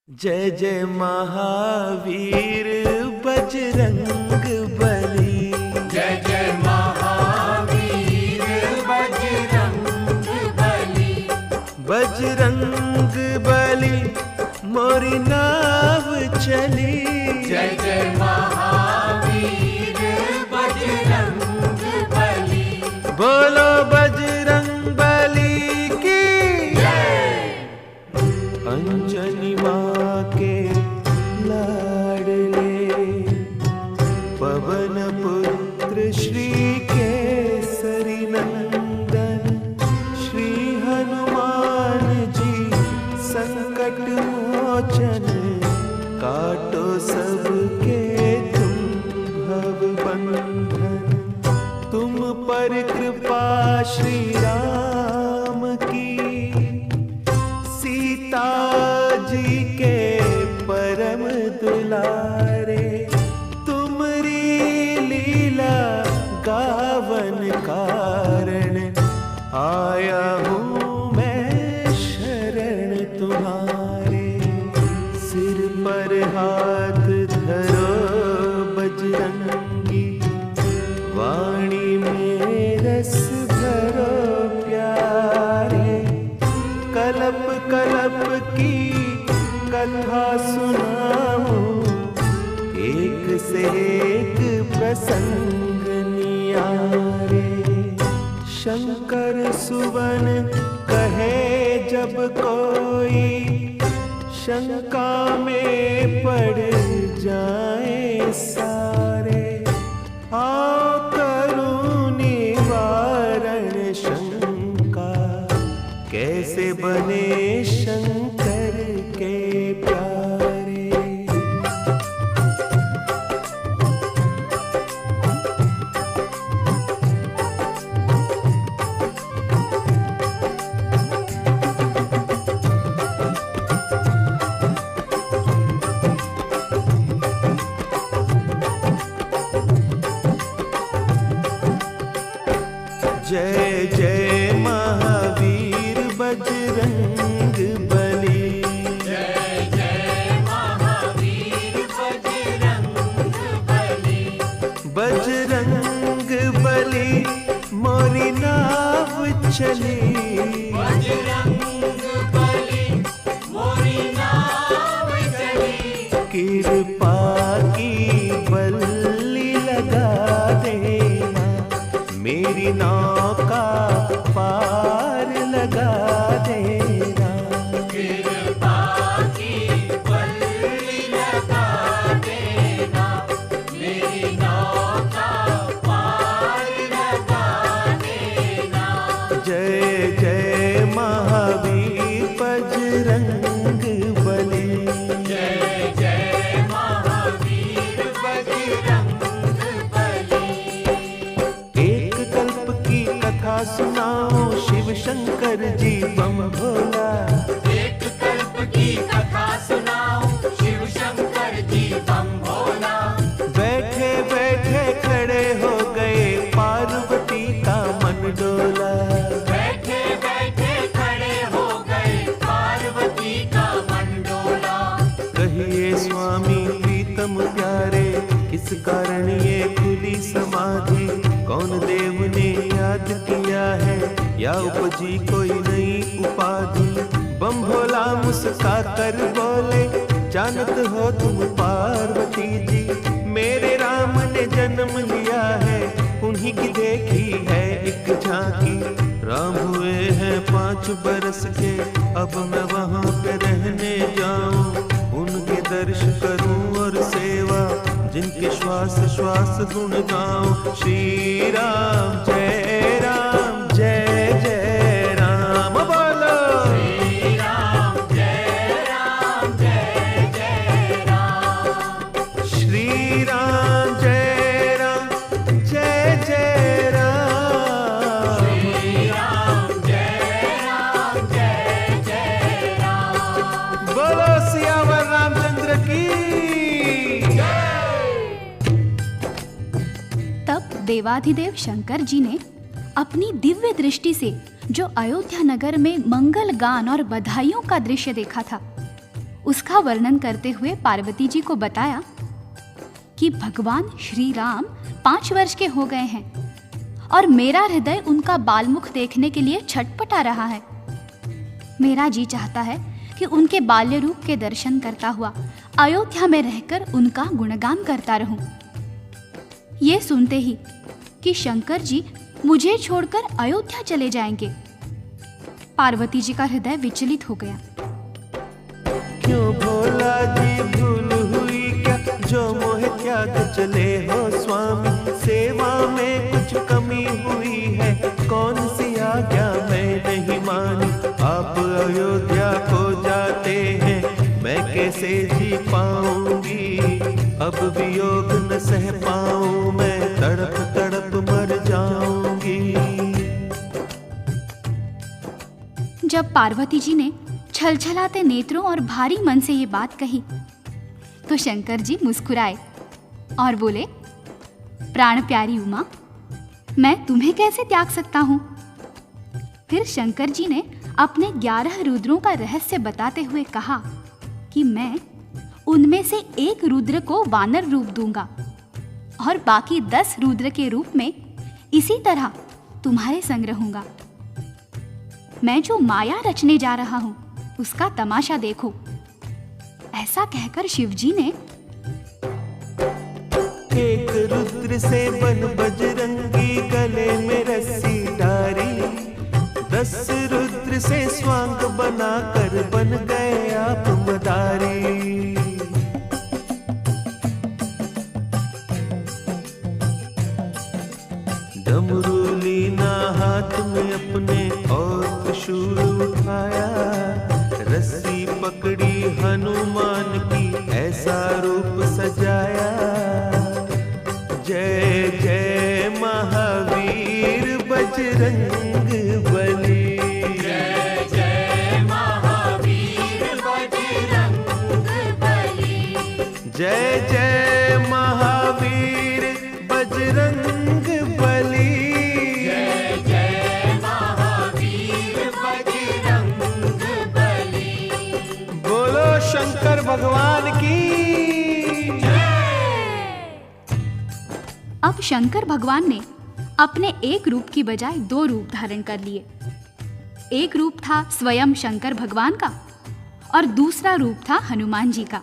जय जय महावीर बजरंग बली। जय जय महावीर बजरंग बली। बजरंग बली मोरी नाव चली। जय जय महावीर बजरंग बली। बोलो बजरंग बली की जय। अंजनी माँ के लाडले पवन पुत्र श्री केसरी नंदन श्री हनुमान जी संकट मोचन काटो सबके तुम भव बंधन। तुम पर कृपा श्री राम की सीता जी के परम दुलारे। तुमरी लीला गावन कारण आया हूँ मैं शरण तुम्हारे। सिर पर हाथ धरो बजरंगी वाणी में रस भरो प्यारे। कलप कलप की कथा सुनाऊं एक से एक प्रसंग नियारे। शंकर सुवन कहे जब कोई शंका में पड़ जाए सारे। आओ करूं निवारण शंका कैसे बने शंकर के प्यारे। जय जय महावीर बजरंग बली। जय जय महावीर बजरंग बली। बजरंग बली मोरी नाव चली। बजरंग बली मोरी नाव चली। कृपा की बल्ली लगा देना मेरी नौका पार लगा देना। कृपा की बल्ली लगा देना मेरी नौका पार लगा देना। जय जय महावीर बजरंग बली। जय जय महावीर बजरंग बली। एक कल्प की कथा सुनाओ शिव शंकर जी बम भोला। एक कल्प की कथा सुनाओ शिव शंकर जी बम भोला। बैठे बैठे खड़े हो गए पार्वती का मन डोला। बैठे बैठे खड़े हो गए पार्वती का मन डोला। कहिए स्वामी प्रीतम प्यारे किस कारण ये खुली समाधि। कौन देव ने याद किया है या उपजी कोई नई उपाधि। बम भोला मुस्का कर बोले जानत हो तुम पार्वती जी। मेरे राम ने जन्म लिया है उन्हीं की देखी है एक झांकी। राम हुए हैं 5 बरस के अब मैं वहाँ पे रहने जाऊं। उनके दर्श करूं और सेवा जिनके श्वास श्वास गुण गाऊं। श्री राम जय जय राम बोलो। श्री राम जय जय राम। श्री राम जय जय राम। श्री राम जय जय राम। बोलो सियावर रामचंद्र की। तब देवाधिदेव शंकर जी ने अपनी दिव्य दृष्टि से जो अयोध्या नगर में मंगल गान और बधाइयों का दृश्य देखा था उसका वर्णन करते हुए पार्वती जी को बताया कि भगवान श्री राम 5 वर्ष के हो गए हैं और मेरा हृदय उनका बालमुख देखने के लिए छटपटा रहा है। मेरा जी चाहता है कि उनके बाल्य रूप के दर्शन करता हुआ अयोध्या में रहकर उनका गुणगान करता रहूं। ये सुनते ही कि शंकर जी मुझे छोड़कर अयोध्या चले जाएंगे, पार्वती जी का हृदय विचलित हो गया। क्यों भोला जी भूल हुई क्या, जो मोह त्याग चले हो स्वामी, सेवा में कुछ कमी हुई है, कौन सी आज्ञा मैं नहीं मानी, आप अयोध्या को जाते हैं, मैं कैसे जी पाऊंगी, अब वियोग न सह पाऊं, मैं तड़प तड़प मर जाऊंगी। जब पार्वती जी ने छलछलाते नेत्रों और भारी मन से ये बात कही तो शंकर जी मुस्कुराए और बोले, प्राण प्यारी उमा, मैं तुम्हें कैसे त्याग सकता हूँ। फिर शंकर जी ने अपने 11 रुद्रों का रहस्य बताते हुए कहा कि मैं उनमें से एक रुद्र को वानर रूप दूंगा और बाकी 10 रुद्र के रूप में इसी तरह तुम्हारे संग रहूंगा। मैं जो माया रचने जा रहा हूं उसका तमाशा देखो। ऐसा कहकर शिवजी ने एक रुद्र से बन बजरंगी, गले में रस्सी डारी, 10 रुद्र से स्वांग बनाकर बन गए आप मदारी। डमरू लीना हाथ में अपने और त्रिशूल उठाया, रस्सी पकड़ी हनुमान की ऐसा रूप सजाया। जय जय महावीर बजरंग बली, जय जय महावीर बजरंग बली, जय जय महावीर बजरंग बली, जय जय महावीर बजरंग बली। बोलो शंकर भगवान की। अब शंकर भगवान ने अपने एक रूप की बजाय 2 रूप धारण कर लिए। एक रूप था स्वयं शंकर भगवान का और दूसरा रूप था हनुमान जी का।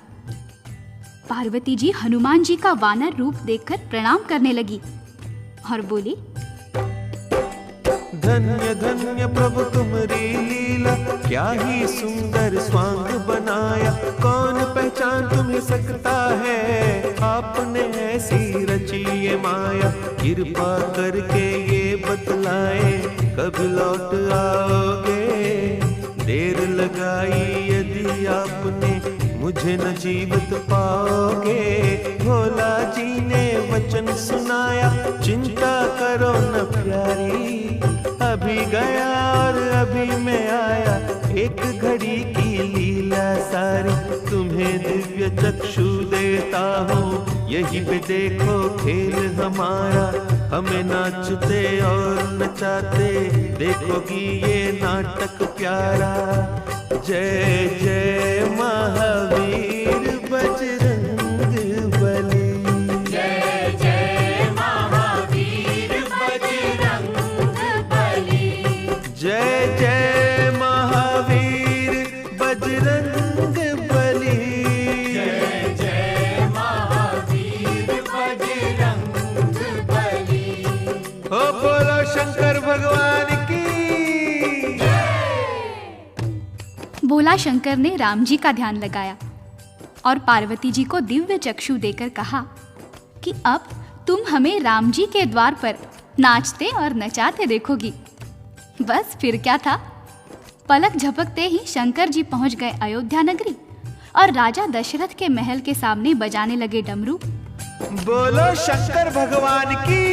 पार्वती जी हनुमान जी का वानर रूप देखकर प्रणाम करने लगी और बोली, धन्य धन्य प्रभु तुम्हारी लीला, क्या ही सुंदर स्वांग बनाया, कौन पहचान तुम्हें सकता है, आपने ऐसी रची ये माया, कृपा करके ये बतलाए कब लौट आओगे, देर लगाई यदि आपने मुझे न जीवित पाओगे। भोला जी ने वचन सुनाया, चिंता करो न प्यारी, अभी गया और अभी मैं आया, एक घड़ी की लीला सारी, तुम्हें दिव्य चक्षु देता हूँ, यही पे देखो खेल हमारा, हमें नाचते और नचाते देखोगी ये नाटक प्यारा। जय जय महावीर बजरंग बली, जय जय महावीर बजरंग बली, जय जय महावीर बजरंग बली, जय जय महावीर बजरंग बली। ओ बोलो शंकर भगवान की। बोला शंकर ने राम जी का ध्यान लगाया और पार्वती जी को दिव्य चक्षु देकर कहा कि अब तुम हमें राम जी के द्वार पर नाचते और नचाते देखोगी। बस फिर क्या था, पलक झपकते ही शंकर जी पहुंच गए अयोध्या नगरी और राजा दशरथ के महल के सामने बजाने लगे डमरू। बोलो शंकर भगवान की।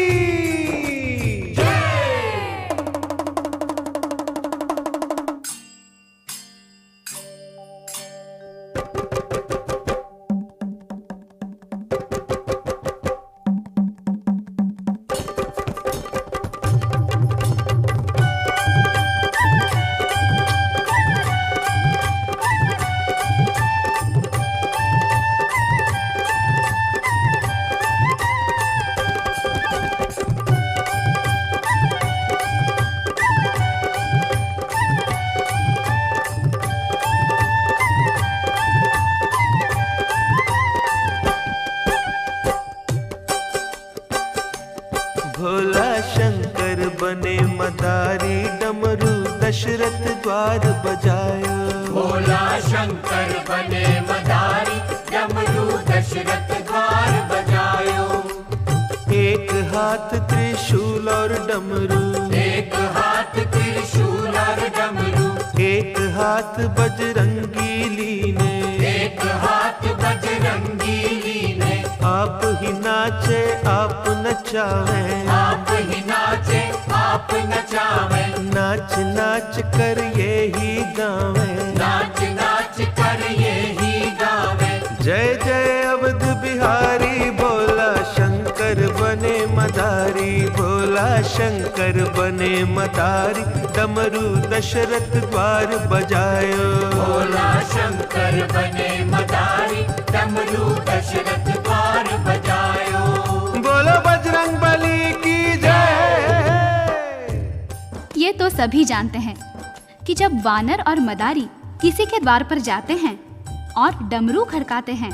मदारी डमरू दशरथ द्वार बजायो। भोला शंकर बने मदारी डमरू दशरथ द्वार बजायो। एक हाथ त्रिशूल और डमरू, एक हाथ त्रिशूल और डमरू, एक हाथ बजरंगी लीने, एक हाथ बजरंगी लीने। आप ही नाचे आप नचावे, आप ही नाचे आप नचावे, नाच नाच कर ये ही गावे, नाच नाच कर ये ही गावे। जय जय अवध बिहारी भोला शंकर बने मदारी, भोला शंकर बने मदारी डमरू दशरथ द्वार बजायो। भोला शंकर बने मदारी डमरू दशरथ द्वार बजायो। बोलो बजरंग बली की जय। ये तो सभी जानते हैं कि जब वानर और मदारी किसी के द्वार पर जाते हैं और डमरू खड़काते हैं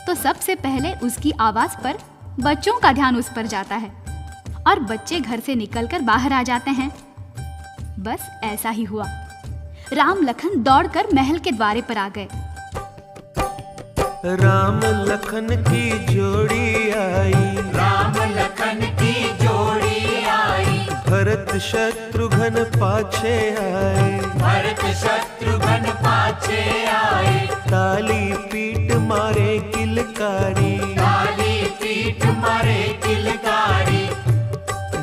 तो सबसे पहले उसकी आवाज पर बच्चों का ध्यान उस पर जाता है और बच्चे घर से निकलकर बाहर आ जाते हैं। बस ऐसा ही हुआ। राम लखन दौड़कर महल के द्वारे पर आ गए। राम लखन की जोड़ी आई, राम लखन की जोड़ी आई, भरत शत्रुघ्न पाछे आए, भरत शत्रुघ्न पाछे आए। ताली पीट मारे किलकारी, काली पीठ मारे किलकारी।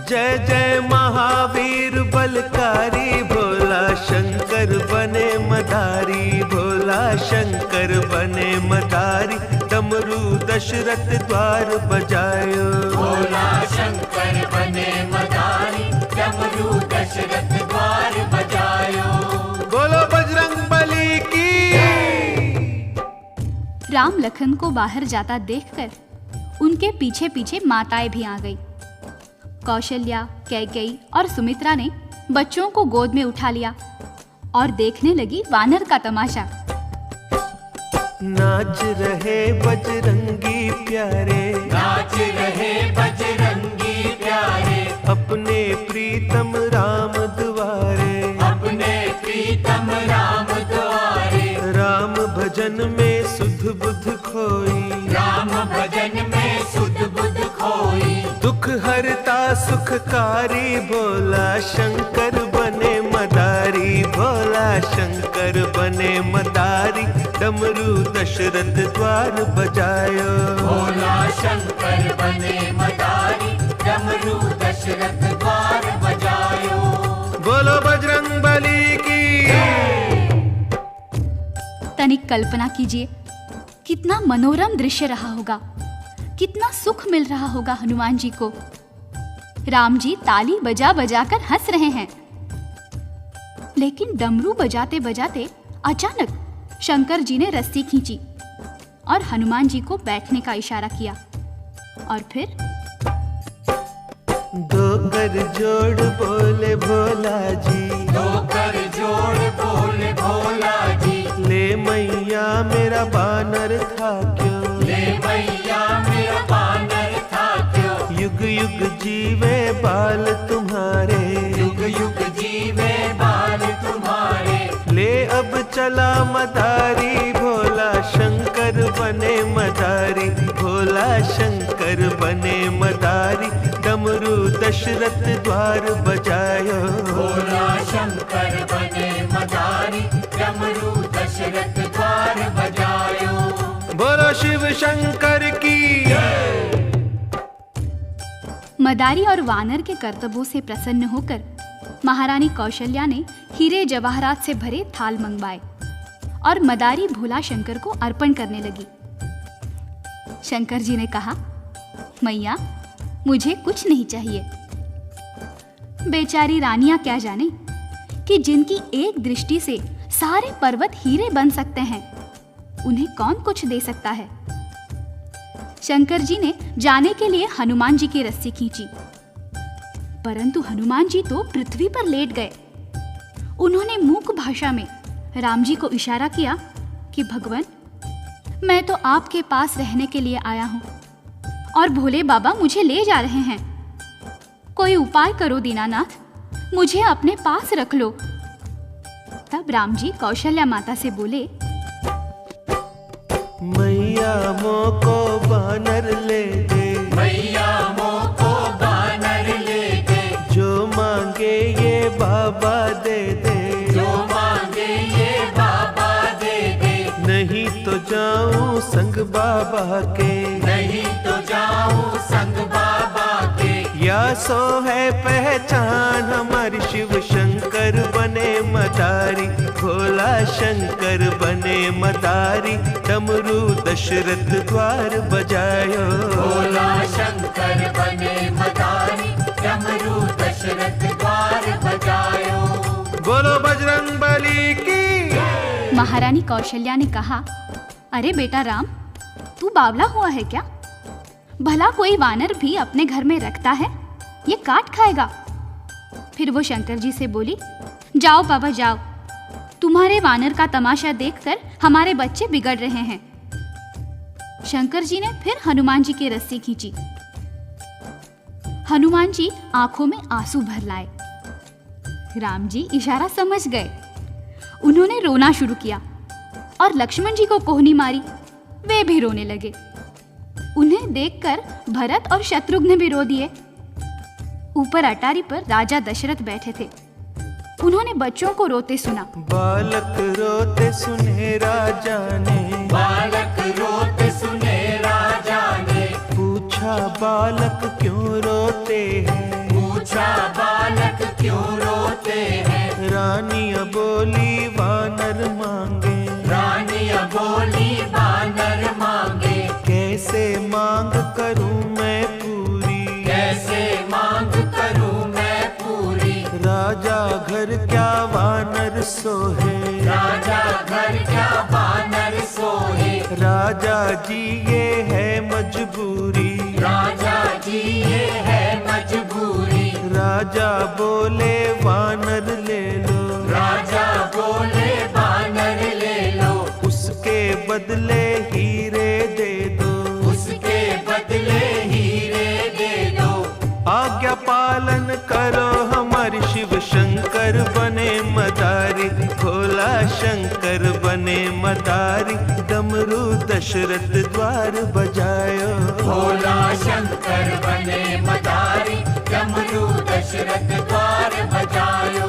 जय जय महावीर बलकारी भोला शंकर बने मदारी, भोला शंकर बने मदारी डमरू दशरथ द्वार बजायो। भोला शंकर बने मदारी डमरू दशरथ द्वार बजायो। बोलो बजरंग बली की। राम लखन को बाहर जाता देखकर उनके पीछे पीछे माताएं भी आ गई। कौशल्या, कैकेयी और सुमित्रा ने बच्चों को गोद में उठा लिया और देखने लगी वानर का तमाशा। नाच रहे बजरंगी प्यारे, नाच रहे बजरंगी प्यारे, अपने प्रीतम राम द्वारे, अपने प्रीतम राम द्वारे। राम भजन में सुध बुध खोई, राम भजन में सुध बुध खोई। दुख हरता सुखकारी भोला शंकर बने मदारी, भोला शंकर बने मदारी डमरू दशरथ द्वार बजायो। भोला शंकर बने मदारी डमरू दशरथ द्वार बजायो। बोलो बजरंग बली की। तनिक कल्पना कीजिए कितना मनोरम दृश्य रहा होगा, कितना सुख मिल रहा होगा हनुमान जी को। राम जी ताली बजा बजा कर हंस रहे हैं, लेकिन डमरू बजाते बजाते अचानक शंकर जी ने रस्सी खींची और हनुमान जी को बैठने का इशारा किया और फिर दो कर जोड़ बोले भोला जी, दो कर जोड़ बोले भोला जी। ले मैया मेरा बानर था क्यों, ले मैया मेरा बानर था क्यों। युग युग जीवे बाल तुम्हारे, युग युग जीवे बाल तुम्हारे। ले अब चला मदारी भोला शंकर बने मदारी, भोला शंकर बने मदारी डमरू दशरथ द्वार बजायो। भोला शंकर बने मदारी डमरू दशरथ द्वार बजायो। बोलो शिव शंकर की। मदारी और वानर के कर्तव्यों से प्रसन्न होकर महारानी कौशल्या ने हीरे जवाहरात से भरे थाल मंगवाए और मदारी भोला शंकर को अर्पण करने लगी। शंकर जी ने कहा, मैया मुझे कुछ नहीं चाहिए। बेचारी रानियां क्या जाने कि जिनकी एक दृष्टि से सारे पर्वत हीरे बन सकते हैं, उन्हें कौन कुछ दे सकता है। शंकर जी ने जाने के लिए हनुमान जी की रस्सी खींची, परंतु हनुमान जी तो पृथ्वी पर लेट गए। उन्होंने मूक भाषा में राम जी को इशारा किया कि भगवान, मैं तो आपके पास रहने के लिए आया हूं और भोले बाबा मुझे ले जा रहे हैं। कोई उपाय करो दीनानाथ, मुझे अपने पास रख लो। तब राम जी कौशल्या माता से बोले, मैया मोको बानर ले दे, मैया मोको बानर ले दे, जो मांगे ये बाबा दे दे, जो मांगे ये बाबा दे दे, नहीं तो जाऊं संग बाबा के, नहीं तो जाऊं संग बाबा के। या सो है पहचान हमारी शिव शंकर बने मदारी, भोला शंकर बने मदारी, डमरू दशरथ द्वार बजायो, भोला शंकर बने मदारी, डमरू दशरथ द्वार बजायो। बोलो बजरंग बली की। महारानी कौशल्या ने कहा, अरे बेटा राम, तू बावला हुआ है क्या? भला कोई वानर भी अपने घर में रखता है? ये काट खाएगा। फिर वो शंकर जी से बोली, जाओ बाबा जाओ, तुम्हारे वानर का तमाशा देखकर हमारे बच्चे बिगड़ रहे हैं। शंकर जी ने फिर हनुमान जी की रस्सी खींची। हनुमान जी आंखों में आंसू भर लाए। राम जी इशारा समझ गए। उन्होंने रोना शुरू किया और लक्ष्मण जी को कोहनी मारी। वे भी रोने लगे। उन्हें देखकर भरत और शत्रुघ्न भी रो दिए। ऊपर अटारी पर राजा दशरथ बैठे थे। उन्होंने बच्चों को रोते सुना। बालक रोते सुने राजा ने, बालक रोते सुने राजा ने, पूछा बालक क्यों रोते हैं, पूछा बालक क्यों रोते हैं। रानिया बोली वानर मांगे, रानिया बोली वानर मांगे, कैसे मांग करूं मैं पूरी, कैसे मांग करूं मैं पूरी। राजा घर क्या वानर सोहे, राजा घर क्या वानर सोहे, राजा जी ये है मजबूरी, राजा जी ये है मजबूरी। राजा बोले वानर ले लो, राजा बोले वानर ले लो, उसके बदले हीरे दे दो, उसके बदले हीरे दे दो। आज्ञा पालन करो हमारी शिव शंकर बने मदारी, भोला शंकर बने मदारी, डमरू दशरथ द्वार बजायो, भोला शंकर बने मदारी, डमरू दशरथ द्वार बजायो।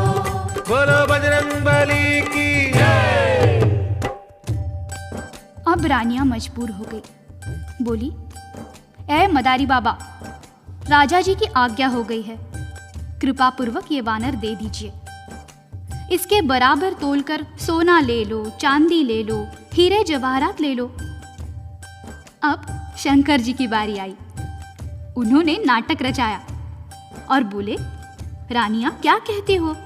बोलो बजरंग बली की। अब रानियां मजबूर हो गई। बोली, ए मदारी बाबा, राजा जी की आज्ञा हो गई है, कृपा पूर्वक ये वानर दे दीजिए। इसके बराबर तोलकर सोना ले लो, चांदी ले लो, हीरे जवाहरात ले लो। अब शंकर जी की बारी आई। उन्होंने नाटक रचाया और बोले, रानियां क्या कहती हो?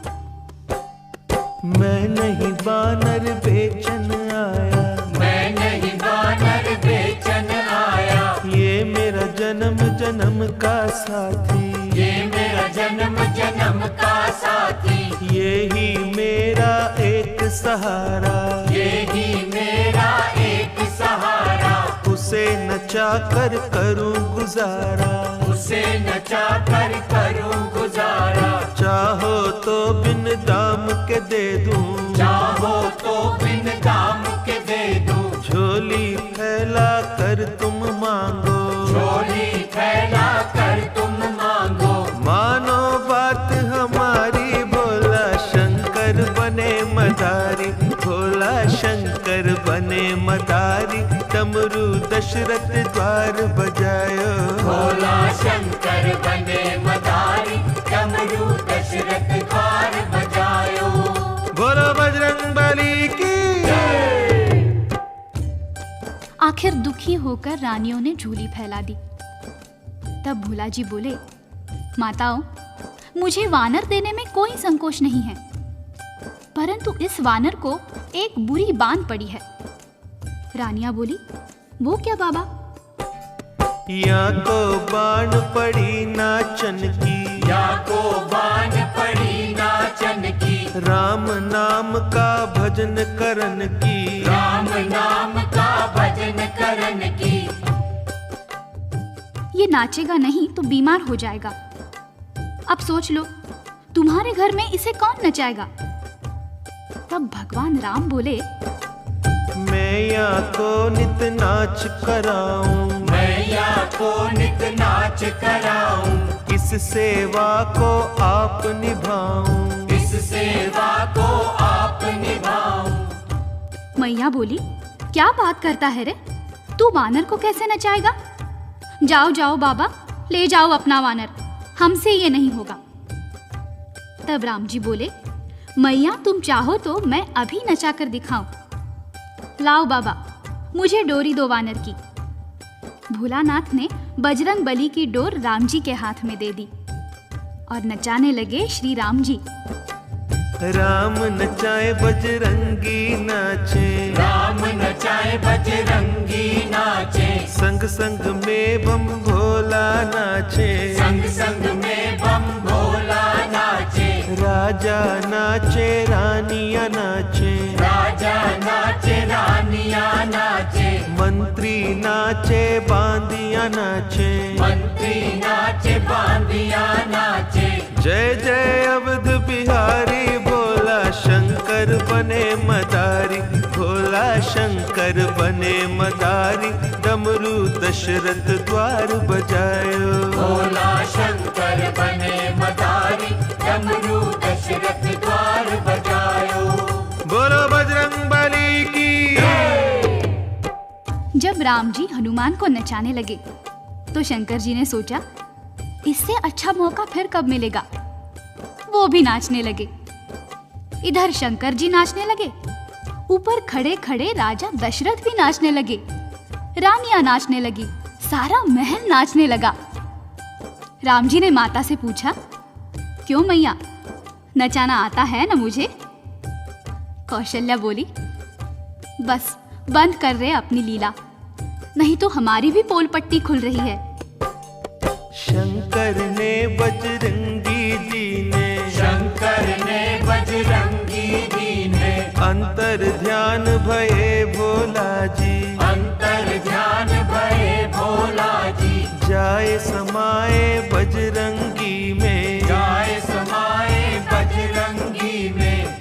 मैं नहीं बानर बेचन आया, मैं नहीं वानर बेचन आया, ये मेरा जन्म जन्म का साथी, ये मेरा जन्म जन्म का साथी, ये ही मेरा एक सहारा, ये ही मेरा एक सहारा। उसे नचा कर करूं गुजारा, उसे नचा कर करूं गुजारा। चाहो तो बिन दाम के दे दूं, चाहो तो बिन दाम के दे दूं, झोली फैला कर तुम मांगो, झोली फैला कर तुम मांगो। मानो बात हमारी, भोला शंकर बने मदारी, भोला शंकर बने मदारी, डमरू दशरथ द्वार बजायो, भोला शंकर बने मदारी, डमरू दशरथ द्वार बजायो। बोलो बजरंग बली की। आखिर दुखी होकर रानियों ने झोली फैला दी। तब भोला जी बोले, माताओं, मुझे वानर देने में कोई संकोच नहीं है, परंतु इस वानर को एक बुरी बान पड़ी है। रानियां बोली, वो क्या बाबा? या तो बाण पड़ी नाचन की, या को बान पड़ी नाचन की, राम नाम का भजन करन की, राम नाम का भजन करन की। ये नाचेगा नहीं तो बीमार हो जाएगा। अब सोच लो, तुम्हारे घर में इसे कौन नचाएगा? तब भगवान राम बोले, मैया को नित नाच कराऊं, मैया को नित नाच कराऊं, इस सेवा को आप निभाऊं, इस सेवा को आप निभाऊं। मैया बोली, क्या बात करता है रे? तू वानर को कैसे नचाएगा? जाओ जाओ बाबा, ले जाओ अपना वानर, हमसे ये नहीं होगा। तब राम जी बोले, मैया तुम चाहो तो मैं अभी नचा कर दिखाऊं। लाओ बाबा, मुझे डोरी दो वानर की। भोलानाथ ने बजरंग बली की डोर राम जी के हाथ में दे दी और नचाने लगे श्री राम जी। राम नचाए बजरंगी नाचे, राम नचाए बजरंगी नाचे, संग संग में बम भोला नाचे, संग संग में बम भोला नाचे, राजा नाचे रानिया नाचे, राजा नाचे रानिया नाचे, मंत्री नाचे बांदिया नाचे, मंत्री नाचे बांदिया नाचे। जय जय अवध बिहारी, भोला शंकर बने मदारी, भोला शंकर बने मदारी, डमरू दशरथ द्वार बजायो, भोला शंकर बने मदारी, डमरू दशरथ द्वार बजायो। बोलो बजरंग बली की। जब राम जी हनुमान को नचाने लगे तो शंकर जी ने सोचा, इससे अच्छा मौका फिर कब मिलेगा। वो भी नाचने लगे। इधर शंकर जी नाचने लगे, ऊपर खड़े खड़े राजा दशरथ भी नाचने लगे, रानियां नाचने लगी, सारा महल नाचने लगा। राम जी ने माता से पूछा, क्यों मैया, नचाना आता है ना मुझे? कौशल्या बोली, बस बंद कर रहे अपनी लीला, नहीं तो हमारी भी पोल पट्टी खुल रही है। शंकर ने बजरंगी जी ने, शंकर ने बजरंगी दीने, अंतर ध्यान भये भोला जी, अंतर ध्यान भये भोला जी, जाए समाए बजरंगी में, जाए समाए बजरंगी में।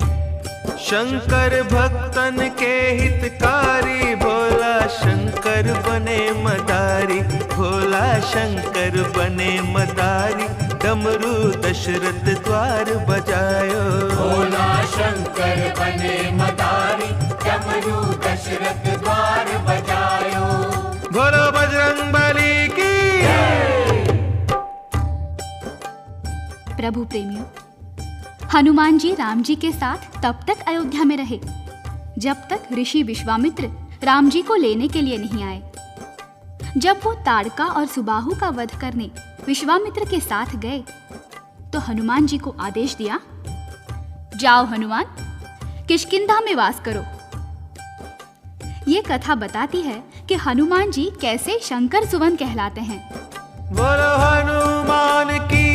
शंकर भक्तन के हितकारी, भोला शंकर बने मदारी, भोला शंकर बने मदारी, डमरू दशरथ द्वार बजायो, भोला शंकर बने मदारी, डमरू दशरथ द्वार बजायो। बोलो बजरंग बली की। प्रभु प्रेमियों, हनुमान जी राम जी के साथ तब तक अयोध्या में रहे जब तक ऋषि विश्वामित्र राम जी को लेने के लिए नहीं आए। जब वो ताड़का और सुबाहु का वध करने विश्वामित्र के साथ गए तो हनुमान जी को आदेश दिया, जाओ हनुमान, किष्किंधा में वास करो। ये कथा बताती है कि हनुमान जी कैसे शंकर सुवन कहलाते हैं। बोलो हनुमान की।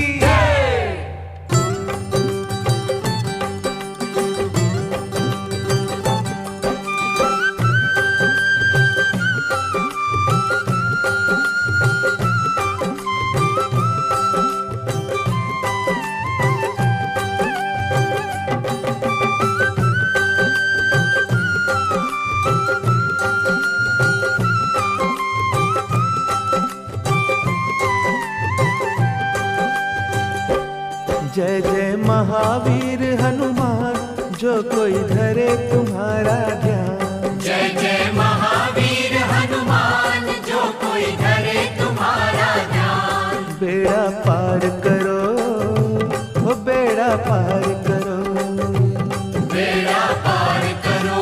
जय जय महावीर हनुमान, जो कोई धरे तुम्हारा ध्यान, जय जय महावीर हनुमान, जो कोई धरे तुम्हारा ध्यान। बेड़ा पार करो, वो बेड़ा पार करो, बेड़ा पार करो,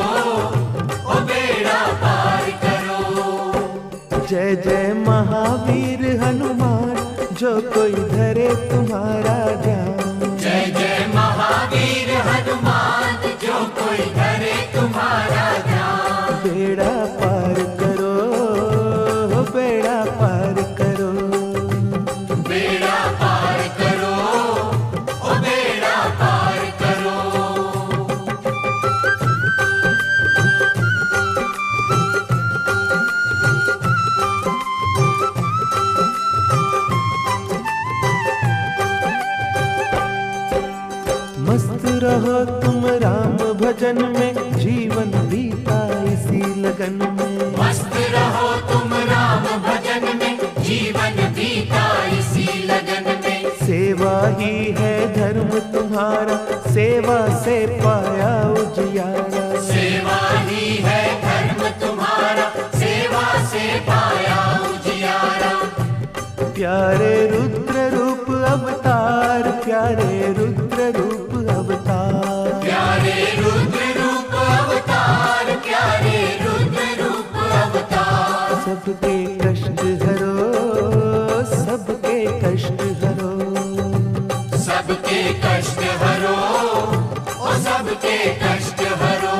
ओ बेड़ा पार करो। जय जय महावीर हनुमान, जो कोई धरे तुम्हारा ध्यान, जय जय महावीर हनुमान, जो कोई धरे तुम्हारा ध्यान। बेड़ा पार करो, वो बेड़ा पार करो, बेड़ा पार करो, ओ बेड़ा पार करो। मस्त रहो तुम राम भजन में, जीवन बीता इसी लगन में। सेवा ही है धर्म तुम्हारा, सेवा से पाया उजियारा। सेवा ही है धर्म तुम्हारा, सेवा से पाया उजियारा। प्यारे रुद्र रूप अवतार, प्यारे रुद्र रूप अवतार, प्यारे रुद्र रूप अवतार, प्यारे रुद्र रूप अवतार। सबके कष्ट हरो, सबके कष्ट हरो, सबके कष्ट हरो, ओ सबके कष्ट हरो।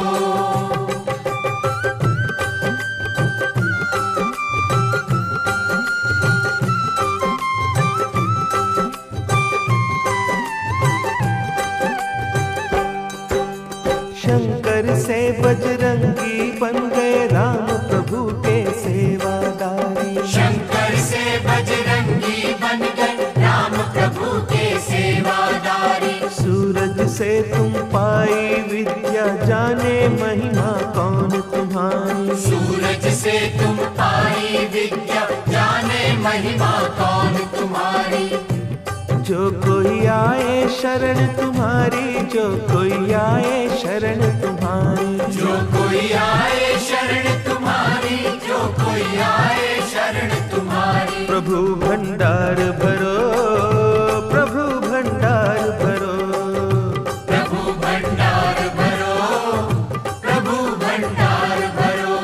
शंकर से बजरंगी बन गए राम प्रभु के सेवादारी। शंकर से बजरंगी बन गए राम प्रभु के सेवादारी। सूरज से तुम पाई विद्या, जाने महिमा कौन तुम्हारी। सूरज से तुम पाई विद्या, जाने महिमा कौन तुम्हारी। जो कोई आए शरण तुम्हारी, जो कोई आए शरण तुम्हारी, जो कोई आए शरण तुम्हारी, जो कोई आए शरण तुम्हारी। प्रभु भंडार भरो, प्रभु भंडार भरो, प्रभु भंडार भरो, प्रभु भंडार भरो।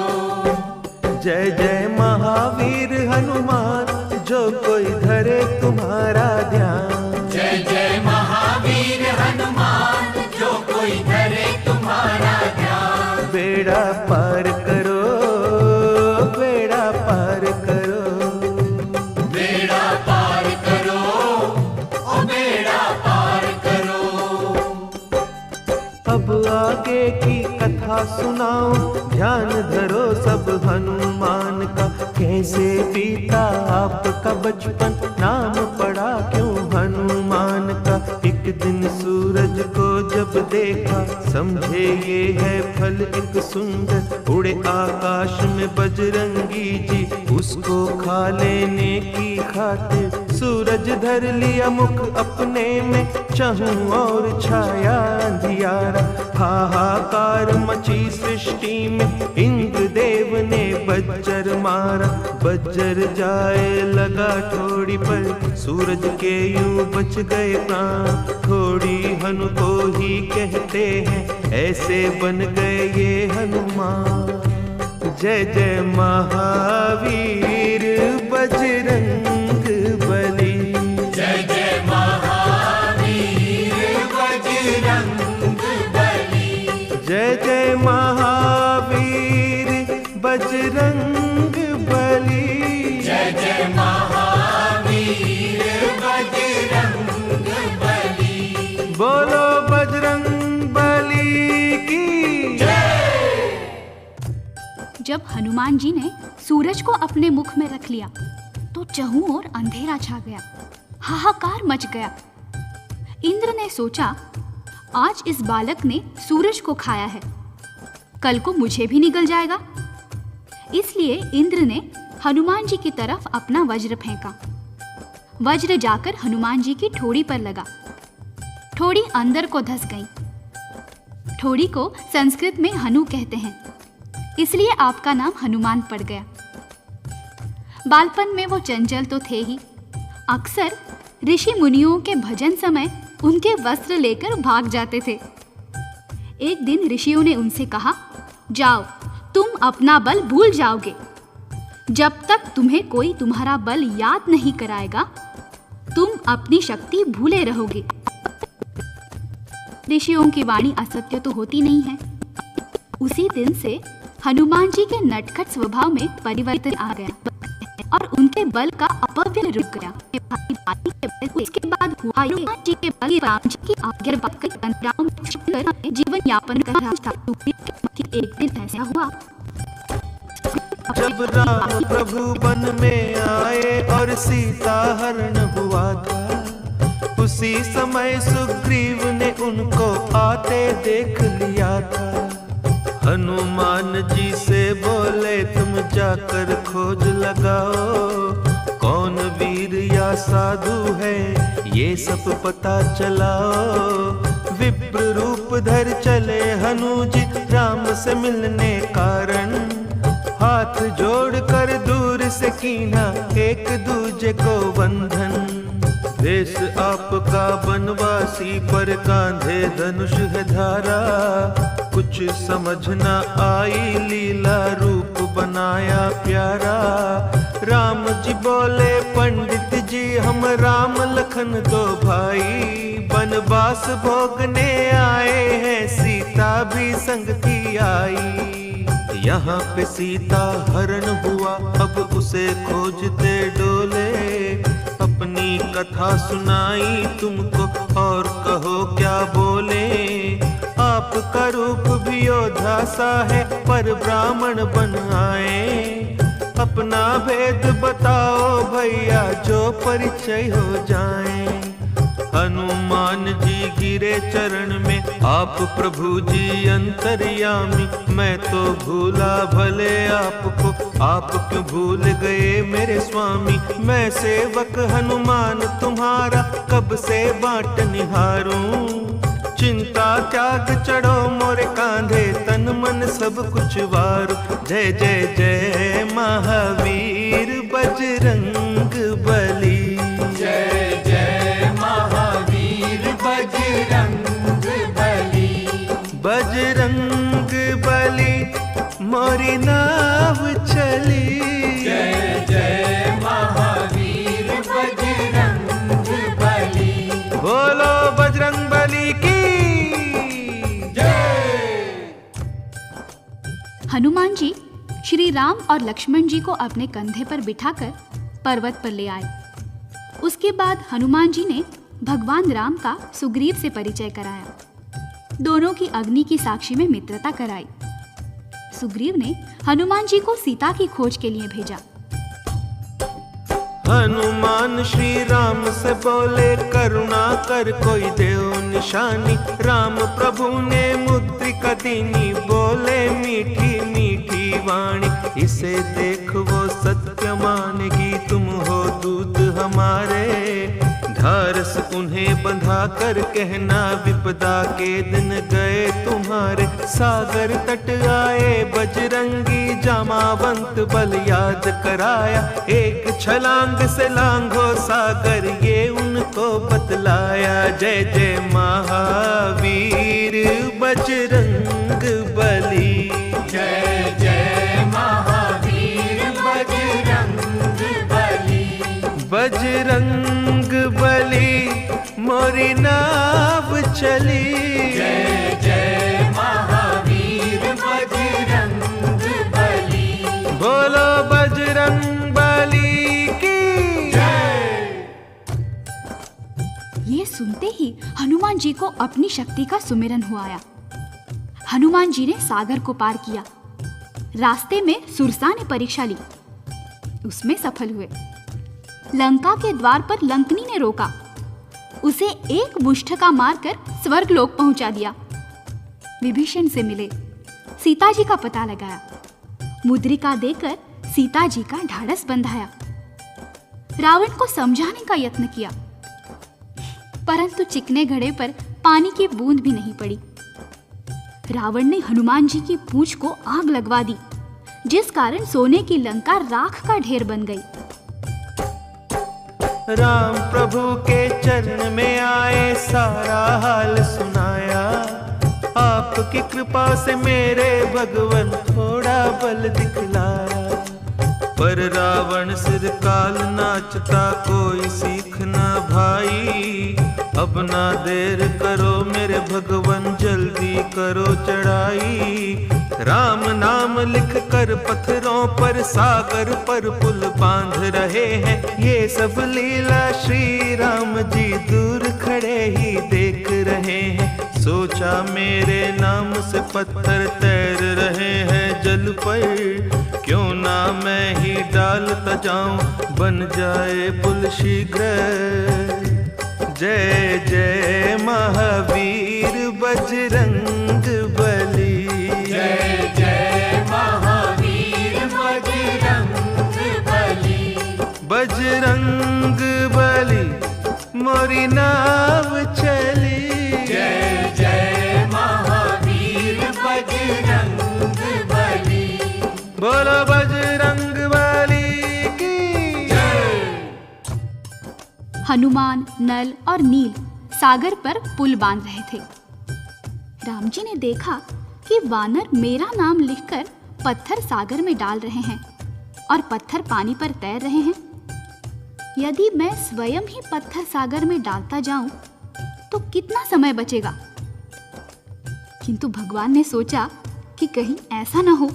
जय जय महावीर हनुमान, जो कोई धरे तुम्हारा ध्यान। जय जय महावीर हनुमान, जो कोई धरे तुम्हारा ध्यान। बेड़ा पार करो, बेड़ा पार करो, बेड़ा पार करो, ओ बेड़ा पार करो। अब आगे की कथा सुनाओ, ध्यान धरो सब हनुमान का। कैसे बीता आपका बचपन, नाम पड़ा क्यों हनुमान का। एक दिन सूरज को जब देखा, समझे ये है फल एक सुंदर। उड़े आकाश में बजरंगी जी, उसको खा लेने की खातिर। सूरज धर लिया मुख अपने में, चहूं और छाया अंधियारा। हाहाकार मची सृष्टि में, इंद्र देव ने बज्जर मारा। बज्जर जाए लगा ठोड़ी पर, सूरज के यूं बच गए प्राण। ठोड़ी हनु को ही कहते हैं, ऐसे बन गए ये हनुमान। जय जय महावीर बजरंग बली। जय जय महावीर बजरंग बली। जय जय महावीर बजरंग बली। जय जय महावीर बजरंग बली। बोलो बजरंग बली की जय। जब हनुमान जी ने सूरज को अपने मुख में रख लिया तो चहु ओर अंधेरा छा गया, हाहाकार मच गया। इंद्र ने सोचा, आज इस बालक ने सूरज को खाया है, कल को मुझे भी निगल जाएगा। इसलिए इंद्र ने हनुमान जी की तरफ अपना वज्र फेंका। वज्र जाकर हनुमान जी की ठोड़ी पर लगा। ठोड़ी अंदर को धंस गई। ठोड़ी को संस्कृत में हनु कहते हैं, इसलिए आपका नाम हनुमान पड़ गया। बालपन में वो चंचल तो थे ही, अक्सर ऋषि मुनियों के भजन समय उनके वस्त्र लेकर भाग जाते थे। एक दिन ऋषियों ने उनसे कहा, जाओ, तुम अपना बल भूल जाओगे। जब तक तुम्हें कोई तुम्हारा बल याद नहीं कराएगा, तुम अपनी शक्ति भूले रहोगे। ऋषियों की वाणी असत्य तो होती नहीं है। उसी दिन से हनुमान जी के नटखट स्वभाव में परिवर्तन आ गया और उनके बल का अपव्यय रुक गया। इसके बाद हुआ हनुमान जी के बल राम जी की आज्ञा पाकर जीवन यापन कर रहा था। एक दिन ऐसा हुआ, जब राम प्रभु वन में आए और सीता हरण हुआ था, उसी समय सुग्रीव ने उनको आते देख लिया था। हनुमान जी से बोले तुम जाकर खोज लगाओ, कौन वीर या साधु है ये सब पता चलाओ। विप्र रूप धर चले हनुज राम से मिलने कारण, हाथ जोड़ कर दूर से कीना एक दूजे को बंधन। देश आपका बनवासी पर कांधे धनुष है धारा, कुछ समझ न आई लीला रूप बनाया प्यारा। राम जी बोले पंडित जी हम राम लखन दो भाई, बनवास भोगने आए हैं सीता भी संग की आई। यहाँ पे सीता हरण हुआ अब उसे खोजते डोले, अपनी कथा सुनाई तुमको और कहो क्या बोले। आपका रूप भी योद्धा सा है पर ब्राह्मण बन आए, अपना भेद बताओ भैया जो परिचय हो जाए। हनुमान जी गिरे चरण में आप प्रभु जी अंतर्यामी, मैं तो भूला भले आपको आप क्यों भूल गए मेरे स्वामी। मैं सेवक हनुमान तुम्हारा कब से बाट निहारूं, चिंता त्याग चढ़ो मोरे कांधे तन मन सब कुछ वारू। जय जय जय महावीर बजरंग बली, जय जय महावीर बजरंग बली। बजरंग बली मोरी नाव चली, जय जय महावीर बजरंग बली। बोलो बजरंग बली की जय। हनुमान जी श्री राम और लक्ष्मण जी को अपने कंधे पर बिठाकर पर्वत पर ले आए। उसके बाद हनुमान जी ने भगवान राम का सुग्रीव से परिचय कराया, दोनों की अग्नि की साक्षी में मित्रता कराई। सुग्रीव ने हनुमान जी को सीता की खोज के लिए भेजा। हनुमान श्री राम से बोले करुणा कर कोई देव निशानी। राम प्रभु ने मुद्रिका दीनी, बोले मीठी मीठी वाणी। इसे देख वो सत्य मानेगी, तुम हो दूत हमारे। ढारस उन्हें बंधा कर कहना, विपदा के दिन गए तुम्हारे। सागर तट आए बजरंगी, जामावंत बल याद कराया। एक छलांग से लांघो सागर, ये उनको बतलाया। जय जय महावीर बजरंग बली, जय जय महावीर बजरंग बली। बजरंग बली मोरी नाव चली, जय जय महावीर बजरंग बली। बोलो बजरंग बली की जय। ये सुनते ही हनुमान जी को अपनी शक्ति का सुमिरन हुआ आया। हनुमान जी ने सागर को पार किया। रास्ते में सुरसा ने परीक्षा ली, उसमें सफल हुए। लंका के द्वार पर लंकनी ने रोका, उसे एक मुष्ठका मारकर स्वर्गलोक पहुंचा दिया। विभीषण से मिले, सीता जी का पता लगाया, मुद्रिका देकर सीता जी का ढाढ़स बंधाया। रावण को समझाने का यत्न किया, परंतु चिकने घड़े पर पानी की बूंद भी नहीं पड़ी। रावण ने हनुमान जी की पूंछ को आग लगवा दी, जिस कारण सोने की लंका राख का ढेर बन गई। राम प्रभु के चरण में आए, सारा हाल सुनाया। आपकी कृपा से मेरे भगवन थोड़ा बल दिखलाया। पर रावण सिर काल नाचता, कोई सीख ना भाई। अब ना देर करो मेरे भगवन, जल्दी करो चढ़ाई। राम नाम लिख कर पत्थरों पर, सागर पर पुल बांध रहे हैं। ये सब लीला श्री राम जी दूर खड़े ही देख रहे हैं। सोचा मेरे नाम से पत्थर तैर रहे हैं जल पर, क्यों ना मैं ही डालता जाऊं, बन जाए पुल शीघ्र। जय जय महावीर बजरंग बली, जय जय जय महावीर बजरंग बली। बजरंग बली मोरी नाव चली। जय जय महावीर बजरंग बली। बोलो बजरंग बली की जय। हनुमान, नल और नील सागर पर पुल बांध रहे थे। राम जी ने देखा कि वानर मेरा नाम लिखकर पत्थर सागर में डाल रहे हैं और पत्थर पानी पर तैर रहे हैं। यदि मैं स्वयं ही पत्थर सागर में डालता जाऊं तो कितना समय बचेगा। किंतु भगवान ने सोचा कि कहीं ऐसा न हो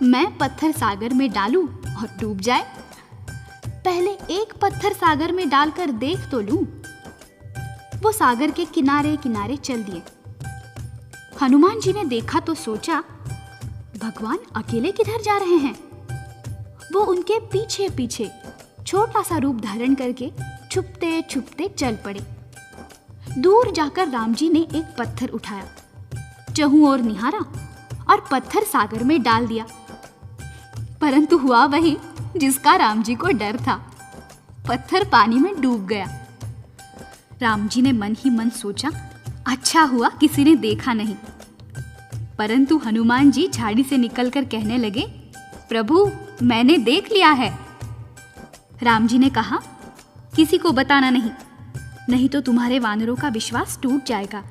मैं पत्थर सागर में डालूं और डूब जाए। पहले एक पत्थर सागर में डालकर देख तो लूं। वो सागर के किनारे किनारे चल दिए। हनुमान जी ने देखा तो सोचा भगवान अकेले किधर जा रहे हैं। वो उनके पीछे पीछे छोटा सा रूप धारण करके छुपते छुपते चल पड़े। दूर जाकर राम जी ने एक पत्थर उठाया, चहुं ओर निहारा और पत्थर सागर में डाल दिया। परंतु हुआ वही जिसका राम जी को डर था। पत्थर पानी में डूब गया। राम जी ने मन ही मन सोचा अच्छा हुआ किसी ने देखा नहीं। परंतु हनुमान जी झाड़ी से निकलकर कहने लगे प्रभु मैंने देख लिया है। राम जी ने कहा किसी को बताना नहीं, नहीं तो तुम्हारे वानरों का विश्वास टूट जाएगा।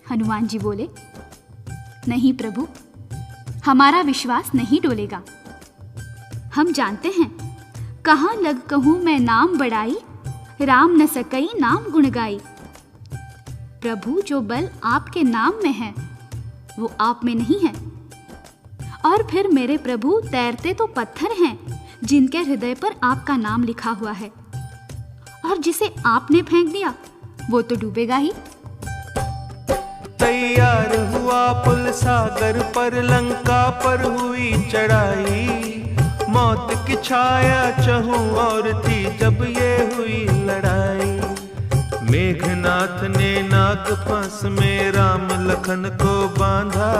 हनुमान जी बोले नहीं प्रभु, हमारा विश्वास नहीं डोलेगा। हम जानते हैं कहाँ लग कहूँ मैं नाम बढ़ाई, राम न सकई नाम गुण गाई। प्रभु जो बल आपके नाम में है वो आप में नहीं है। और फिर मेरे प्रभु तैरते तो पत्थर हैं जिनके हृदय पर आपका नाम लिखा हुआ है, और जिसे आपने फेंक दिया वो तो डूबेगा ही। तैयार हुआ पुल सागर पर, लंका पर हुई चढ़ाई। मौत की छाया चहूं और थी जब ये हुई लड़ाई। मेघनाथ ने नाग फांस में राम लखन को बांधा।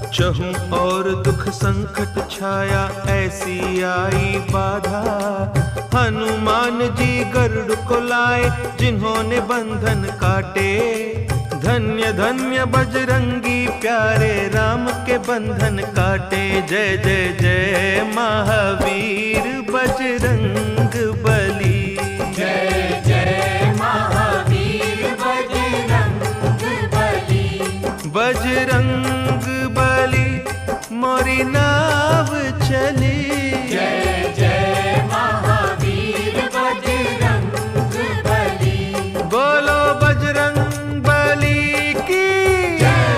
चहूं और दुख संकट छाया ऐसी आई बाधा। हनुमान जी गरुड़ को लाए जिन्होंने बंधन काटे। धन्य धन्य बजरंगी प्यारे राम के बंधन काटे। जय जय जय महावीर बजरंग बली। जय जय महावीर बजरंग बली। बजरंग बली मोरी नाव चली। जय जय महावीर बजरंग बली। बोलो बजरंग बली की जय।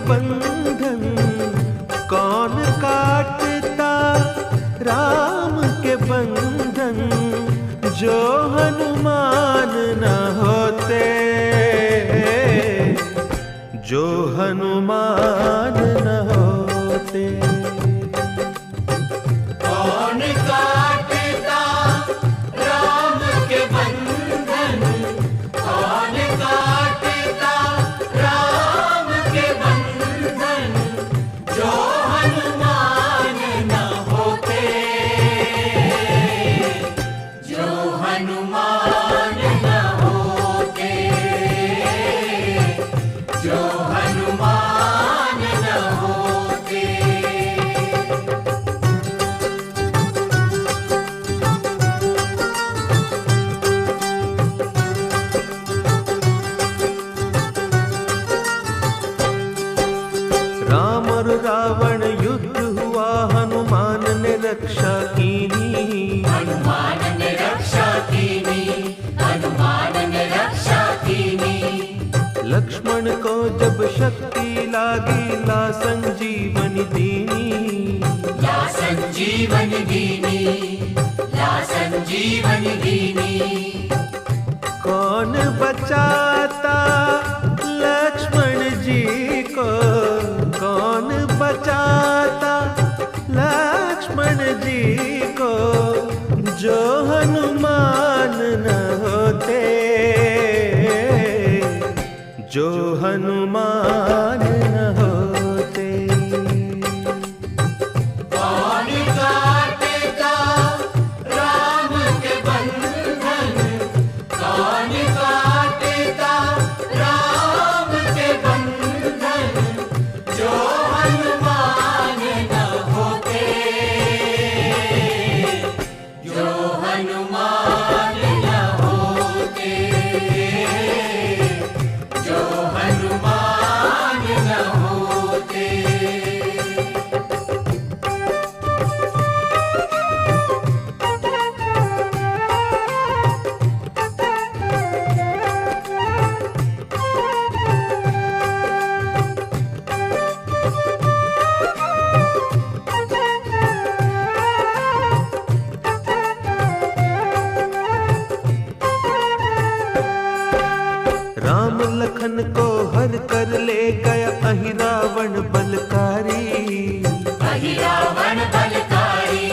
बंधन कौन काटता राम के बंधन। जो हनुमान न होते, जो हनुमान न होते। कौन काटता राम के बंधन। कौन काटता राम के बंधन। जो हनुमान न होते। जो हनुमान न होते। जो हनुमान न होते। संजीवन दीनी, ला संजीवन दीनी। कौन बचाता लक्ष्मण जी को, कौन बचाता लक्ष्मण जी को, जो हनुमान न होते, जो हनुमान न होते। कौन काटेगा राम के बंधन, कौन काटेगा राम के बंधन, जो हनुमान न होते, जो हनुमान न होते, जो हनुमान न होते। राम लखन को हर कर ले गया अहि रावण बलकारी, अहि रावण बलकारी,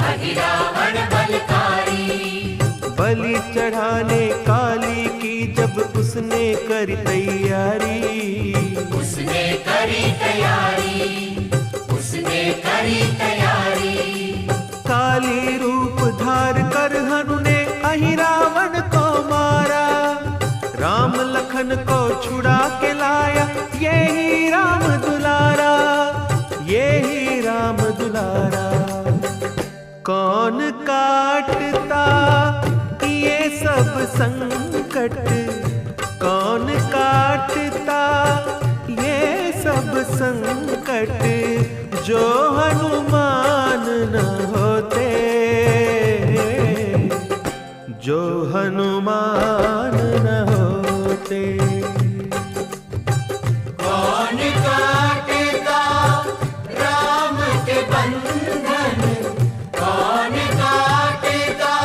अहि रावण बलकारी। बलि चढ़ाने काली की जब उसने करी तैयारी, उसने करी तैयारी, उसने करी तैयारी। काली रूप धार कर हनु ने अहि रावण को मारा, राम लखन को छुड़ा के लाया, यही राम दुलारा, यही राम दुलारा। कौन काटता ये सब संकट, कौन काटता ये सब संकट, जो हनुमान न होते, जो हनुमान न होते। कौन काटेगा राम के बंधन, कौन काटेगा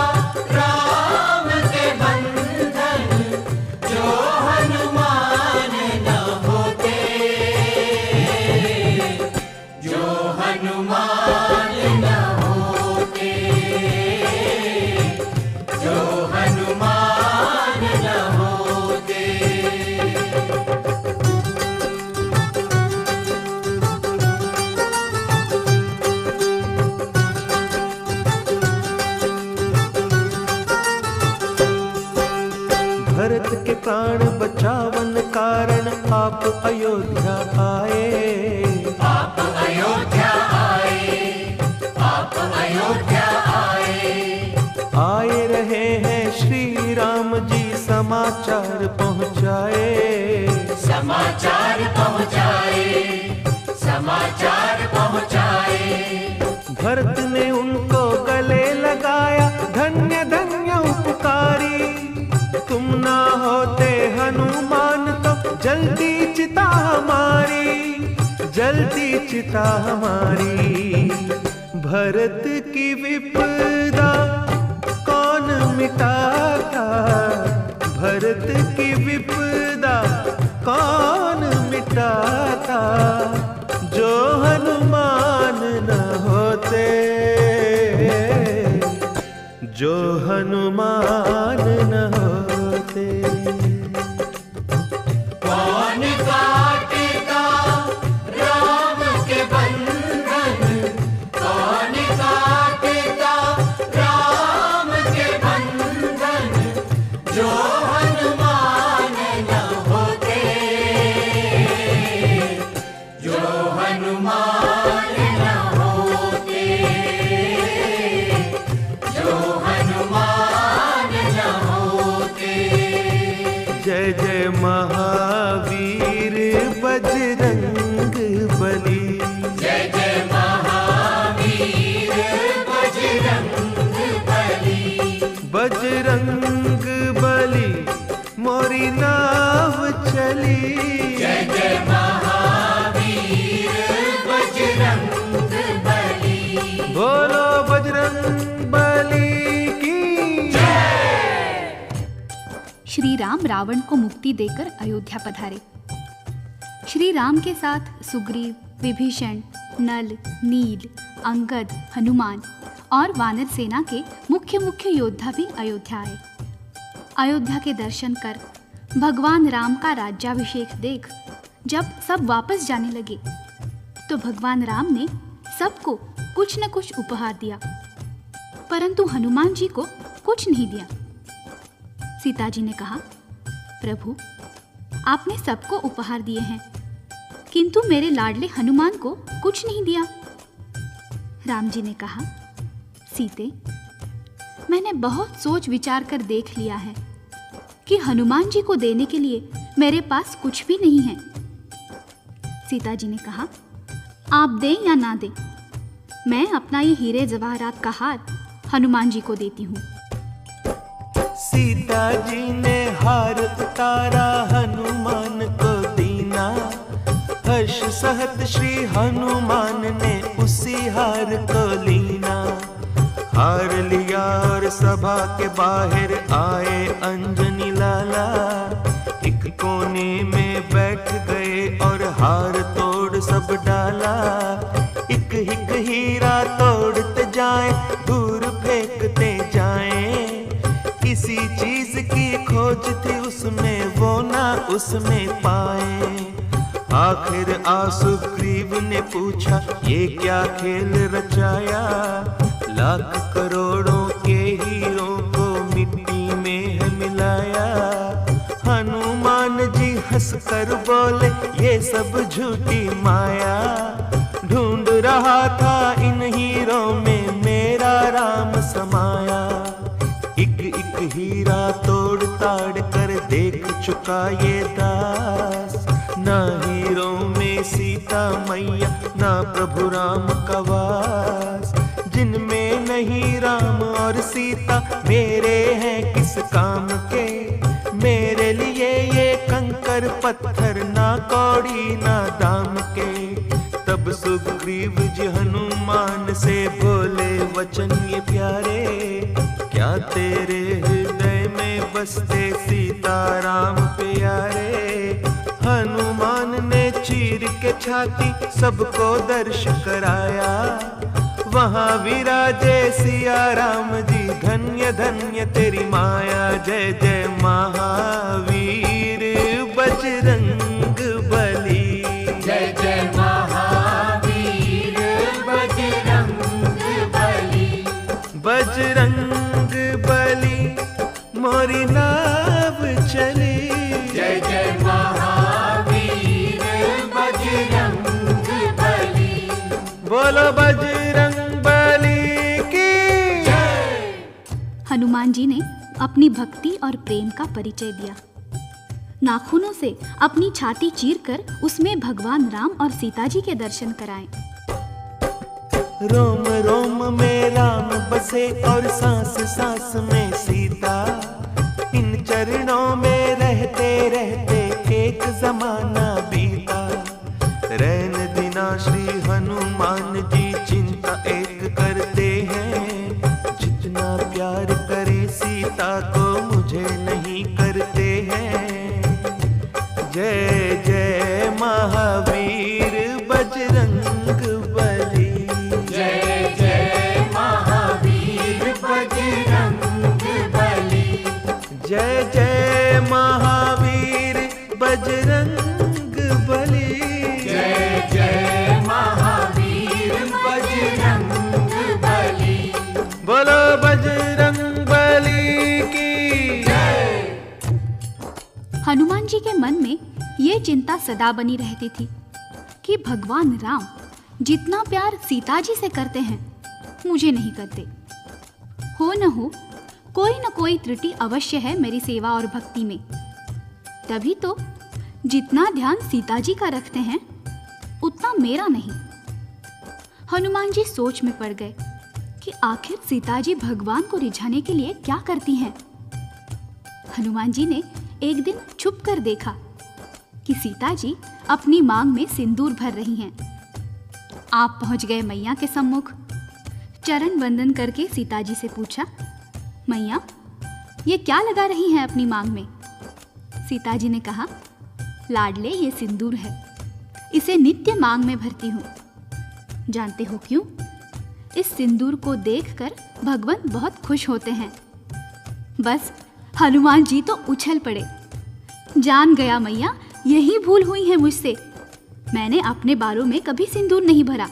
राम के बंधन, जो हनुमान न होते, जो हनुमान न होते, जो हनुमान न होते। भरत के प्राण बचावन कारण आप अयोध्या आए, आप अयोध्या आए, आप अयोध्या आए। आए रहे हैं श्री राम जी समाचार पहुँचाए, समाचार पहुँचाए, समाचार पहुँचाए। भरत ने उनको गले लगाया, धन्य धन्य उपकारी, तुम ना होते हनुमान तो जल्दी चिता हमारी, जल्दी चिता हमारी। भरत की विपदा कौन मिटाता, भरत की विपदा कौन मिटाता, जो हनुमान न होते, जो हनुमान न होते। कौन काटेगा राम के बंधन, कौन काटेगा राम के बंधन, जो हनुमान न होते, जो हनुमान न होते, जो हनुमान न होते। जय जय महावीर बजरंग बली, जय जय महावीर बजरंग बली, बजरंग बली मोरी नाव चली। जय जय महावीर बजरंग बली। बोल राम रावण को मुक्ति देकर अयोध्या पधारे। श्री राम के साथ सुग्रीव, विभीषण, नल, नील, अंगद, हनुमान और वानर सेना के मुख्य योद्धा भी अयोध्या आए। अयोध्या के दर्शन कर, भगवान राम का राज्याभिषेक देख जब सब वापस जाने लगे तो भगवान राम ने सबको कुछ न कुछ उपहार दिया, परंतु हनुमान जी को कुछ नहीं दिया। सीता जी ने कहा, प्रभु, आपने सबको उपहार दिए हैं, किंतु मेरे लाडले हनुमान को कुछ नहीं दिया। राम जी ने कहा, सीते, मैंने बहुत सोच विचार कर देख लिया है कि हनुमान जी को देने के लिए मेरे पास कुछ भी नहीं है। सीता जी ने कहा, आप दें या ना दें, मैं अपना ये हीरे जवाहरात का हार हनुमान जी को देती हूँ। सीता जी ने हार उतारा, हनुमान को दीना। हर्ष सहत श्री हनुमान ने उसी हार को लीना। हार लिया और सभा के बाहर आए अंजनी लाला। एक कोने में बैठ गए और हार तोड़ सब डाला। एक एक हीरा तोड़ते जाए, दूर फेंकते जाए। किसी चीज की खोज थी उसमें, वो ना उसमें पाए। आखिर सुग्रीव ने पूछा, ये क्या खेल रचाया? लाख करोड़ों के हीरों को मिट्टी में है मिलाया। हनुमान जी हंसकर बोले, ये सब झूठी माया। ढूंढ रहा था इन हीरों में मेरा राम समाया। एक एक हीरा तोड़ ताड़ कर देख चुका ये दास। ना हीरों में सीता मैया, ना प्रभु राम का वास। जिनमें नहीं राम और सीता, मेरे हैं किस काम के? मेरे लिए ये कंकर पत्थर ना कौड़ी ना दाम के। तब सुग्रीव जी हनुमान से बोले वचन ये प्यारे। क्या तेरे हृदय में बसते सीताराम प्यारे? हनुमान ने चीर के छाती सबको दर्श कराया। वहाँ विराजे सिया राम जी, धन्य धन्य तेरी माया। जय जय महावीर बजरंग बली। जय जय महावीर बजरंग बली। बजरंग बली मोरी नाव चली। जय जय महावीर बजरंग बली। बोलो बजरंग बली की जय। हनुमान जी ने अपनी भक्ति और प्रेम का परिचय दिया। नाखूनों से अपनी छाती चीरकर उसमें भगवान राम और सीता जी के दर्शन कराए। रोम रोम में राम बसे और सांस सांस में सीता। इन चरणों में रहते रहते एक जमाना बीता। रैन दिना श्री हनुमान जी चिंता एक करते हैं। जितना प्यार करे सीता को मुझे नहीं करते हैं। जय जय महावीर बजरंग बली। जय जय महावीर बजरंग बली। जय जय महावीर बजरंग बली। जय जय महावीर बजरंग बली। बोलो बजरंग बली की जय। हनुमान जी के मन में ये चिंता सदा बनी रहती थी कि भगवान राम जितना प्यार सीता जी से करते हैं, मुझे नहीं करते। हो न कोई त्रुटि अवश्य है मेरी सेवा और भक्ति में। तभी तो जितना ध्यान सीता जी का रखते हैं, उतना मेरा नहीं। हनुमान जी सोच में पड़ गए कि आखिर सीता जी भगवान को रिझाने के लिए क्या करती हैं। हनुमान जी ने एक दिन छुप कर देखा कि सीता जी अपनी मांग में सिंदूर भर रही हैं। आप पहुंच गए मैया के सम्मुख। चरण वंदन करके सीता जी से पूछा, मैया, ये क्या लगा रही हैं अपनी मांग में? सीता जी ने कहा, लाडले ये सिंदूर है, इसे नित्य मांग में भरती हूँ। जानते हो क्यों? इस सिंदूर को देखकर भगवान बहुत खुश होते हैं। बस हनुमान जी तो उछल पड़े। जान गया मैया, यही भूल हुई है मुझसे, मैंने अपने बालों में कभी सिंदूर नहीं भरा।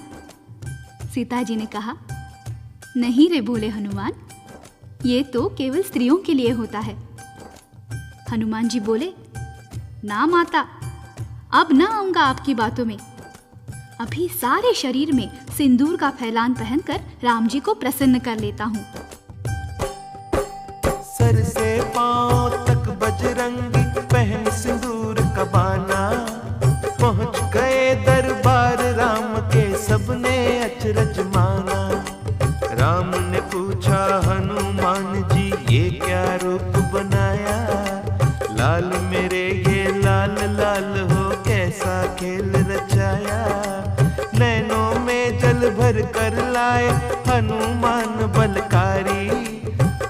सीता जी ने कहा, नहीं रे भोले हनुमान, ये तो केवल स्त्रियों के लिए होता है। हनुमान जी बोले, ना माता, अब ना आऊंगा आपकी बातों में। अभी सारे शरीर में सिंदूर का फैलान पहनकर राम जी को प्रसन्न कर लेता हूँ। सर से पांव तक बजरंगी पहन सिंदूर का बाना, पहुंच गए दरबार राम के, सबने अचरज माना। राम ने पूछा, हनुमान जी ये क्या रूप बनाया? लाल मेरे ये लाल लाल हो, कैसा खेल रचाया? नैनों में जल भर कर लाए हनुमान बलकारी,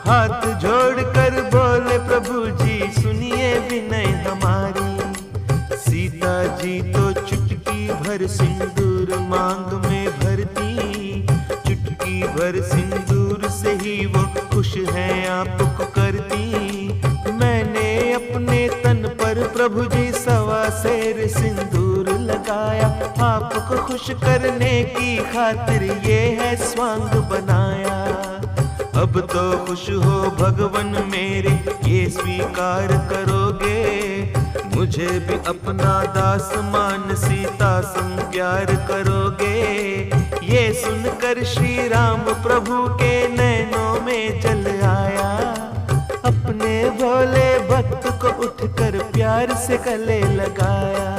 हाथ जोड़ कर बोले, प्रभु जी सुनिए विनय हमारी। सीता जी तो चुटकी भर सिंदूर मांग में भरती, चुटकी भर सिंदूर से ही वो खुश हैं आपको करती। मैंने अपने तन पर प्रभु जी 1.25 सेर सिंदूर लगाया, आपको खुश करने की खातिर ये है स्वांग बनाया। अब तो खुश हो भगवन मेरे, ये स्वीकार करोगे? मुझे भी अपना दास मान, सीता संग प्यार करोगे? ये सुनकर श्री राम प्रभु के नैनों में जल आया, अपने भोले भक्त को उठकर प्यार से गले लगाया।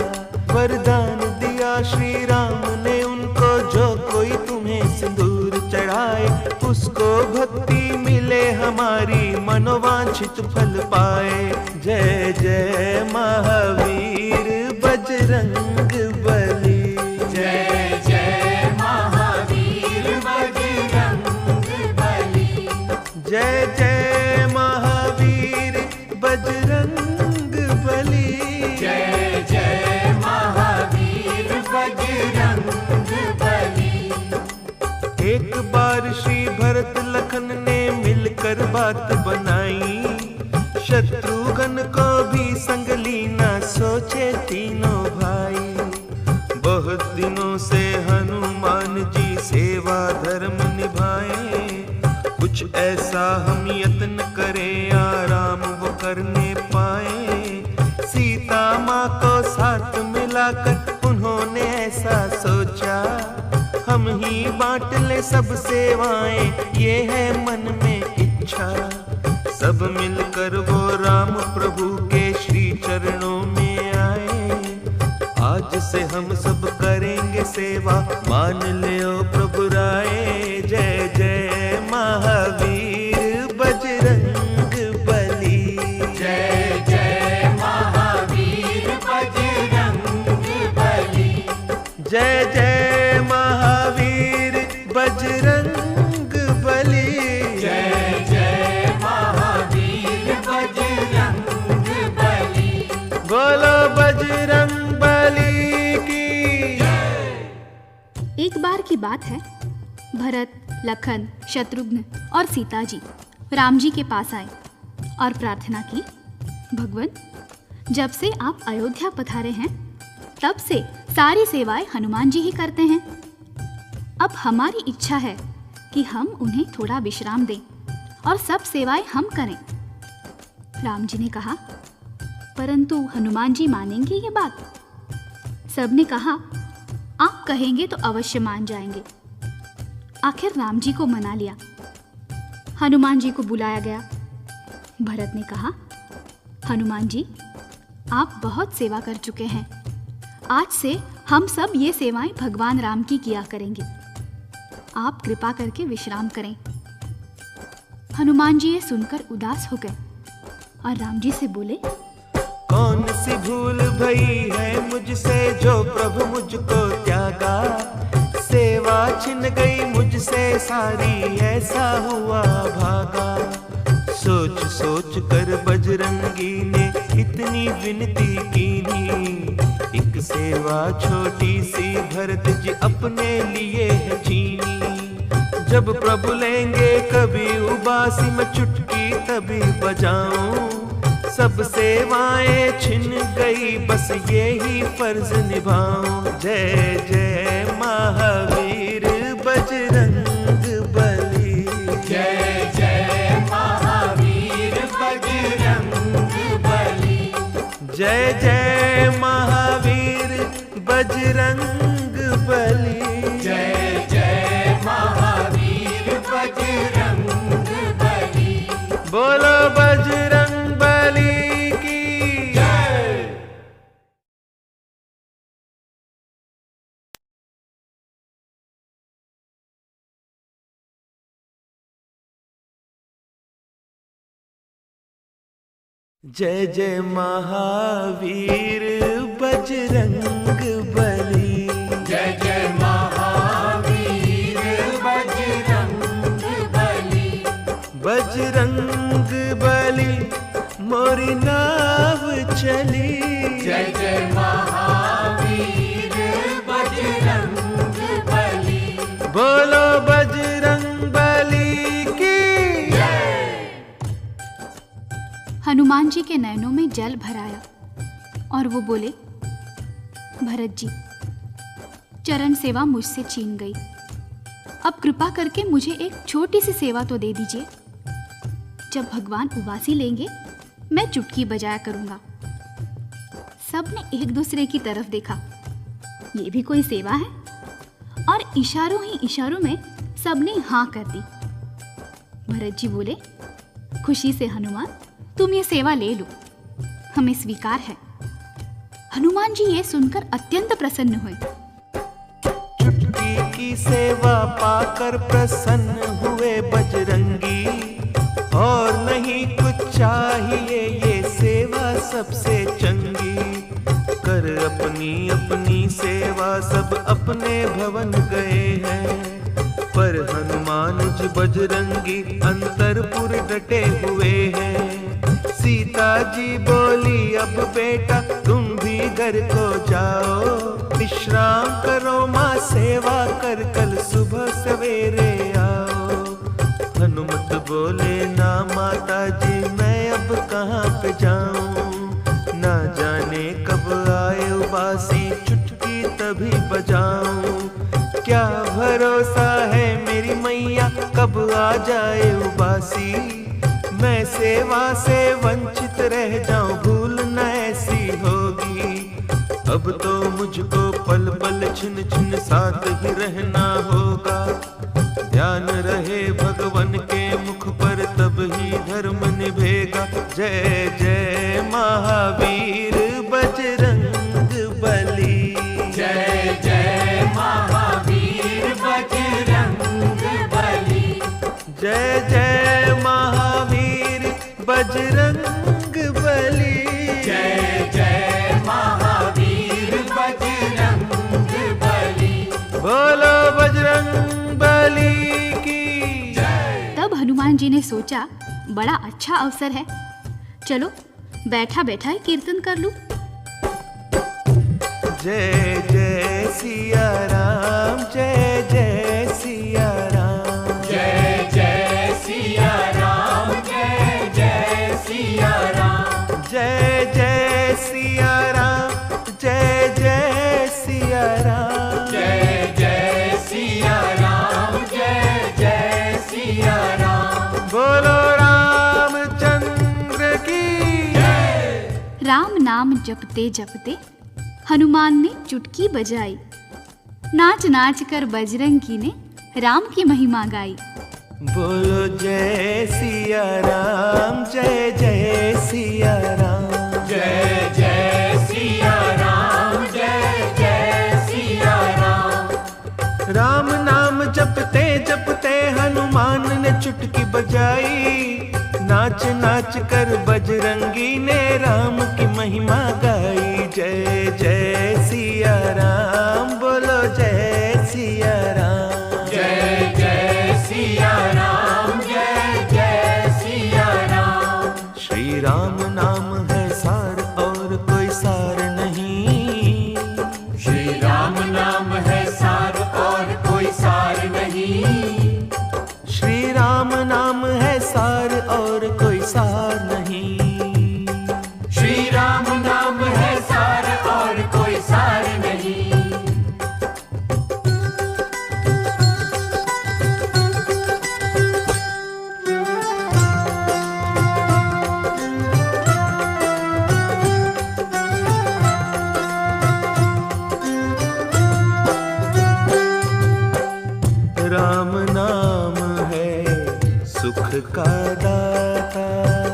वरदान दिया श्री राम ने उनको, जो कोई तुम्हें सिंदूर चढ़ाए, उसको भक्ति मिले हमारी, मनोवांछित फल पाए। जय जय महावीर बजरंग बली, जय जय महावीर बजरंग बली, जय जय महावीर बजरंग बली, जय जय महावीर बजरंग बली। एक बार श्री भरत लखन ने मिलकर बात बनाई, शत्रुघ्न को भी संग लीना सोचे तीनों भाई। बहुत दिनों से हनुमान जी सेवा धर्म निभाए, कुछ ऐसा हम यत्न करें आराम वो करने पाए। सीता माँ को साथ मिलाकर उन्होंने ऐसा सोचा, हम ही बांट ले सब सेवाएं, ये है मन में इच्छा। सब मिलकर वो राम प्रभु के श्री चरणों में आए, आज से हम सब करेंगे सेवा, मान ले ओ प्रभु राय। जय जय महावीर बजरंग बली, जय जय महावीर बजरंग बली, जय जय महावीर बजरंग बली, जय जय महावीर बजरंग बली। बोलो बजरंग बली की। एक बार की बात है, भरत, लखन, शत्रुघ्न और सीता जी राम जी के पास आए और प्रार्थना की, भगवान, जब से आप अयोध्या पधारे हैं तब से सारी सेवाएं हनुमान जी ही करते हैं। अब हमारी इच्छा है कि हम उन्हें थोड़ा विश्राम दें और सब सेवाएं हम करें। राम जी ने कहा, परंतु हनुमान जी मानेंगे ये बात? सबने कहा, आप कहेंगे तो अवश्य मान जाएंगे। आखिर राम जी को मना लिया। हनुमान जी को बुलाया गया। भरत ने कहा, हनुमान जी, आप बहुत सेवा कर चुके हैं, आज से हम सब ये सेवाएं भगवान राम की किया करेंगे, आप कृपा करके विश्राम करें। हनुमान जी ये सुनकर उदास हो गए और राम जी से बोले, कौन सी भूल भई है मुझसे जो प्रभु मुझको त्यागा, सेवा छिन गई मुझसे सारी, ऐसा हुआ भागा। सोच सोच कर बजरंगी ने इतनी विनती कीनी। एक सेवा छोटी सी भरत जी अपने लिए है चीनी। जब प्रभु लेंगे कभी उबासी, मैं चुटकी तभी बजाऊं। सब सेवाएं छिन गई, बस यही फर्ज निभाऊं। जय जय महावीर बजरंग बली। जय जय महावीर बजरंग बली। जय जय महावीर बजरंग बली। जय जय महावीर बजरंग बली। बोलो बजरंग बली की जय। जय जय महावीर बजरंग बली। जय जय महावीर बजरंग बली। बजरंग बली मोरी नाव चली। जय जय महावीर बजरंग बली। बोलो बजरंग बली की जय। हनुमान जी के नयनों में जल भर आया और वो बोले, भरत जी, चरण सेवा मुझसे छीन गई। अब कृपा करके मुझे एक छोटी सी सेवा तो दे दीजिए। जब भगवान उबासी लेंगे मैं चुटकी बजाया करूंगा। सबने एक दूसरे की तरफ देखा, ये भी कोई सेवा है? और इशारों ही इशारों में सबने हाँ कर दी। भरत जी बोले, खुशी से हनुमान, तुम ये सेवा ले लो, हमें स्वीकार है। हनुमान जी ये सुनकर अत्यंत प्रसन्न हुए। चुटकी की सेवा पाकर प्रसन्न हुए बजरंगी। और नहीं कुछ चाहिए, ये सेवा सबसे चंगी। कर अपनी अपनी सेवा सब अपने भवन गए हैं। पर हनुमान जी बजरंगी अंतरपुर डटे हुए हैं। सीता जी बोली, अब बेटा तुम भी घर को जाओ। विश्राम करो माँ, सेवा कर कल सुबह सवेरे आओ। हनुमत बोले, ना माता जी मैं अब कहाँ पे जाऊं। ना जाने कब आए उबासी, चुटकी तभी बजाऊं। क्या भरोसा है मेरी मैया, कब आ जाए उबासी। मैं सेवा से वंचित रह जाऊं, भूल न ऐसी होगी। अब तो मुझको पल पल छिन छिन साथ ही रहना होगा। ध्यान रहे भगवान के मुख पर, तब ही धर्म निभेगा। जय जय महावीर बजरंग बली। जय जय महावीर बजरंग बली। जय जय महावीर बजरंग बली। जय जय महावीर बजरंग बली। बोलो बजरंग बली की जय। तब हनुमान जी ने सोचा, बड़ा अच्छा अवसर है, चलो बैठा बैठा ही कीर्तन कर लूं। जय जय सिया राम, जय जय सिया राम। जय जय सिया राम। जय जय सिया राम। जय जय सिया राम। जय जय सिया राम। जय जय सिया राम। जय जय सिया राम। बोलो रामचंद्र की जय। राम नाम जपते जपते हनुमान ने चुटकी बजाई। नाच नाच कर बजरंगी ने राम की महिमा गाई। बोलो जय सिया राम, जय जय सिया राम। जय जय सिया राम। जय जय सिया राम। राम नाम जपते जपते हनुमान ने चुटकी बजाई। नाच नाच कर बजरंगी ने राम की महिमा गाई। जय जय सिया राम, बोलो जय सिया राम। जय जय सिया राम। जय जय सिया राम। श्री राम नाम है सार सार नहीं। श्री राम नाम है सार और कोई सार नहीं। राम नाम है सुख का दाता,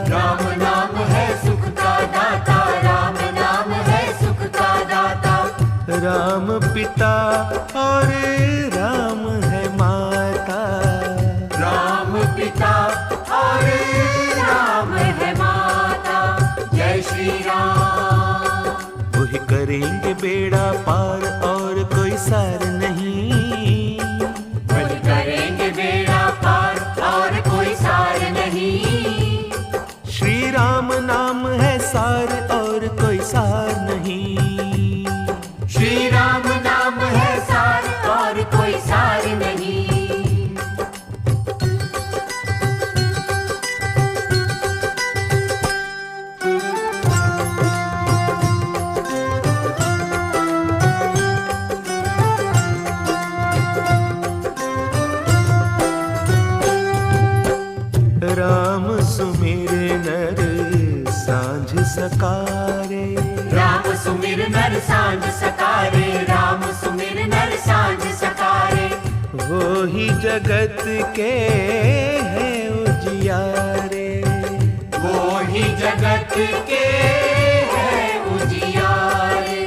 राम नाम है सुख का दाता, राम नाम है सुख का दाता। राम पिता और राम है माता, राम पिता और राम है माता। जय श्री राम। वही करेंगे बेड़ा पार और कोई सार नहीं। वही करेंगे बेड़ा पार और कोई सार नहीं। श्री राम नाम है सार और कोई सार नहीं। श्री राम नाम है सार और कोई सार नहीं। राम सुमिर नर सांझ सकारे, राम सुमिर नर सांझ सकारे, राम सुमिर नर सांझ सकारे। वो ही जगत के हैं उजियारे, वो ही जगत के हैं उजियारे।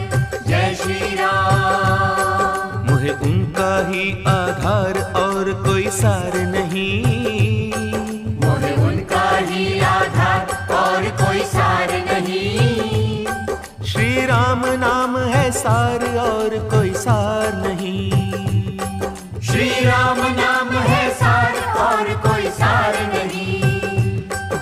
जय श्री राम। मुझे उनका ही आधार और कोई सार नहीं। मोहे उनका ही आधार और कोई सार नहीं। श्री राम नाम है सार और कोई सार नहीं। श्री राम नाम है सार और कोई सार नहीं।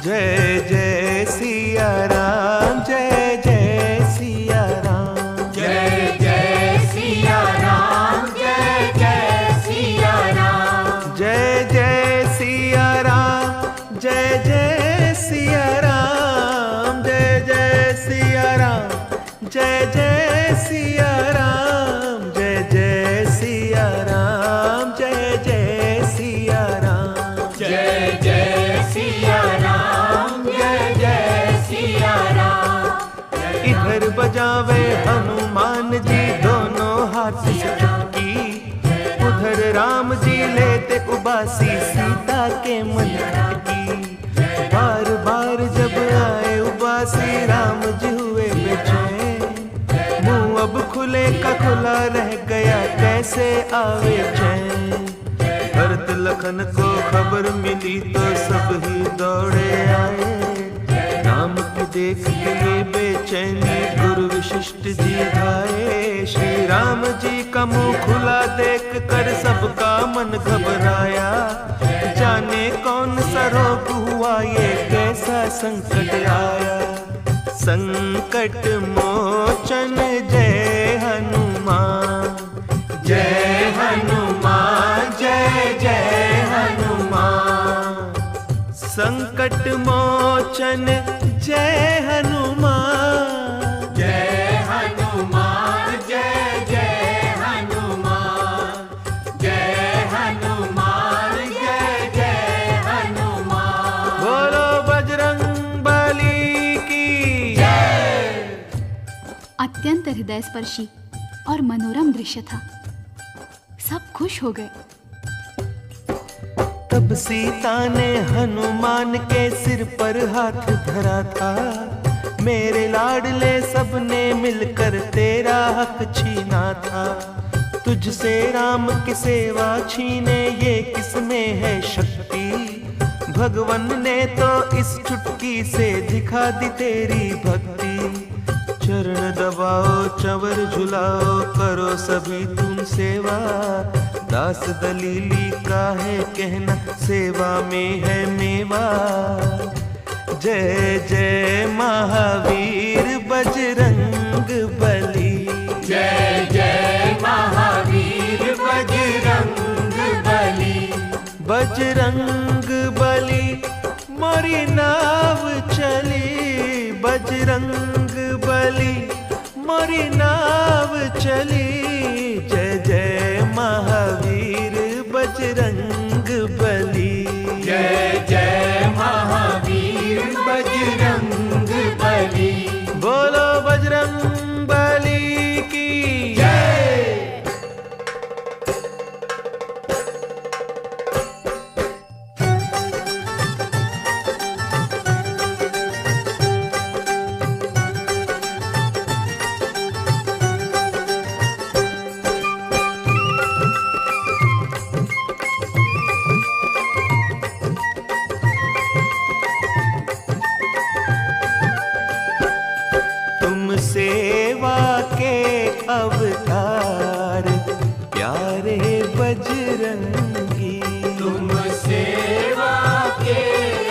जय जय सिया राम, जय जय सिया राम, जय जय सिया राम, जय जय सिया राम। जय जय सिया राम, जय जय सिया राम, जय जय सिया राम, जय जय सिया राम, जय जय सिया राम, जय जय सिया राम। जय जय सिया राम, जय जय सिया राम। इधर बजावे हनुमान जी दोनों हाथ से चुटकी, उधर राम जी लेते उबासी सीता के मन खटकी। बार बार जब आए उबासी राम जी हुए बेचैन, मुंह अब खुले का खुला रह गया कैसे आवे चैन। भरत लखन को खबर मिली तो सब ही दौड़े आए, राम को देख के ये बेचैनी गुरु वशिष्ठ जी भाए। श्री राम जी का मुंह खुला देख कर सबका मन घबराया, जाने कौन सा रोग हुआ ये कैसा संकट आया। संकट मोचन जय हनुमान, जय हनुमान, जय जय हनुमान। संकट मोचन जय हनुमान, जय हनुमान, जय जय हनुमान। जय हनुमान, जय जय हनुमान। बोलो बजरंग बली की जय। अत्यंत हृदयस्पर्शी और मनोरम दृश्य था। सब खुश हो गए। तब सीता ने हनुमान के सिर पर हाथ धरा था, मेरे लाडले सबने मिलकर तेरा हक छीना था। तुझसे राम की सेवा छीने ये किसमें है शक्ति, भगवन ने तो इस चुटकी से दिखा दी तेरी भक्ति। चरण दबाओ चंवर झुलाओ करो सभी तुम सेवा, दास दलीली का है कहना सेवा में है मेवा। जय जय महावीर बजरंग बली, जय जय महावीर बजरंग बली। बजरंग बली मोरी नाव बजरंग बली मोरी नाव चली, जय जय महावीर बजरंग बली। जय जय महावीर बजरंग बली। बोलो बजरंग बली की जय। सेवा के अवतार प्यारे बजरंगी, तुम सेवा के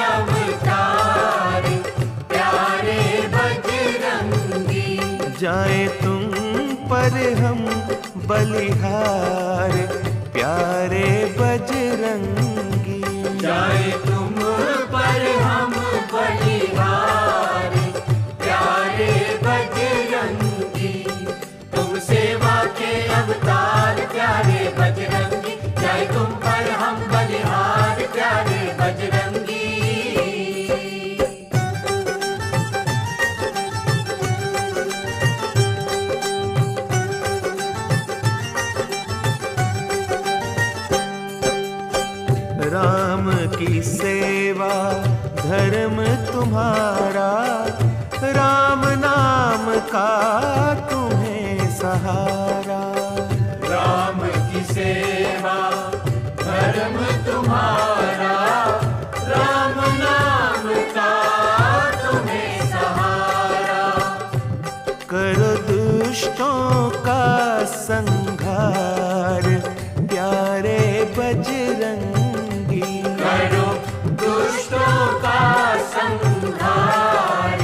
अवतार प्यारे बजरंगी। जाए तुम पर हम बलिहार प्यारे बजरंगी, जाए तुम पर हम बलिहार प्यारे बजरंगी। तुम सेवा के अवतार प्यारे बजरंगी, जाए तुम पर हम बलिहार प्यारे बजरंगी। राम की सेवा धर्म तुम्हारा, राम नाम का तुम्हें सहारा। राम की सेवा धर्म तुम्हारा, राम नाम का तुम्हें सहारा। करो दुष्टों का संहार प्यारे बजरंगी, करो दुष्टों का संहार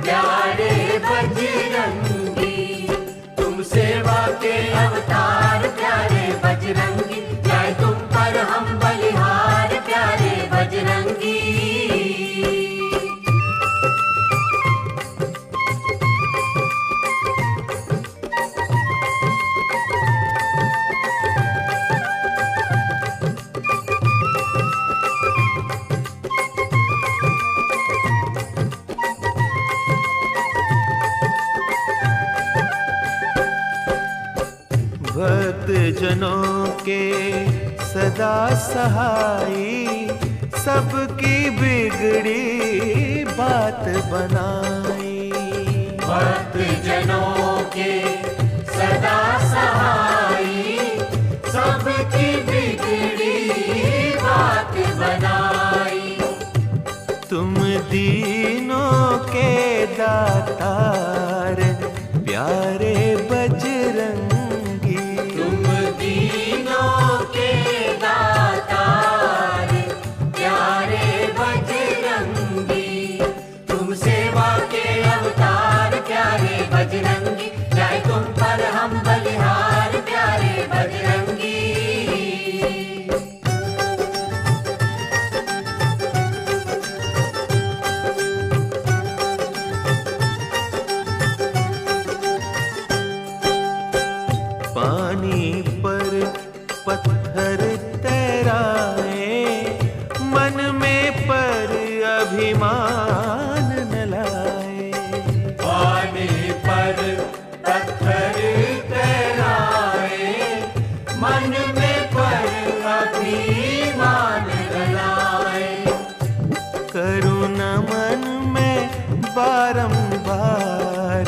प्यारे बजरंगी। तुम सेवा के अवतार प्यारे बजरंगी, जाए तुम पर हम बलिहार प्यारे बजरंगी। भक्त जनों के सदा सहाई, सबकी बिगड़ी बात बनाई। भक्त जनों के सदा सहाई, सबकी बिगड़ी बात बनाई। तुम दीनों के दातार प्यारे बजरंगी, तुम दीनों के दातार प्यारे बजरंगी। तुम सेवा के अवतार प्यारे बजरंगी, जाए तुम पर हम बलिहार प्यारे बजरंगी। पानी पर पत्थर तैराए, मन में पर अभिमान न लाए। पानी पर पत्थर तैराए, मन में पर अभिमान न लाए। करुणा मन में बारंबार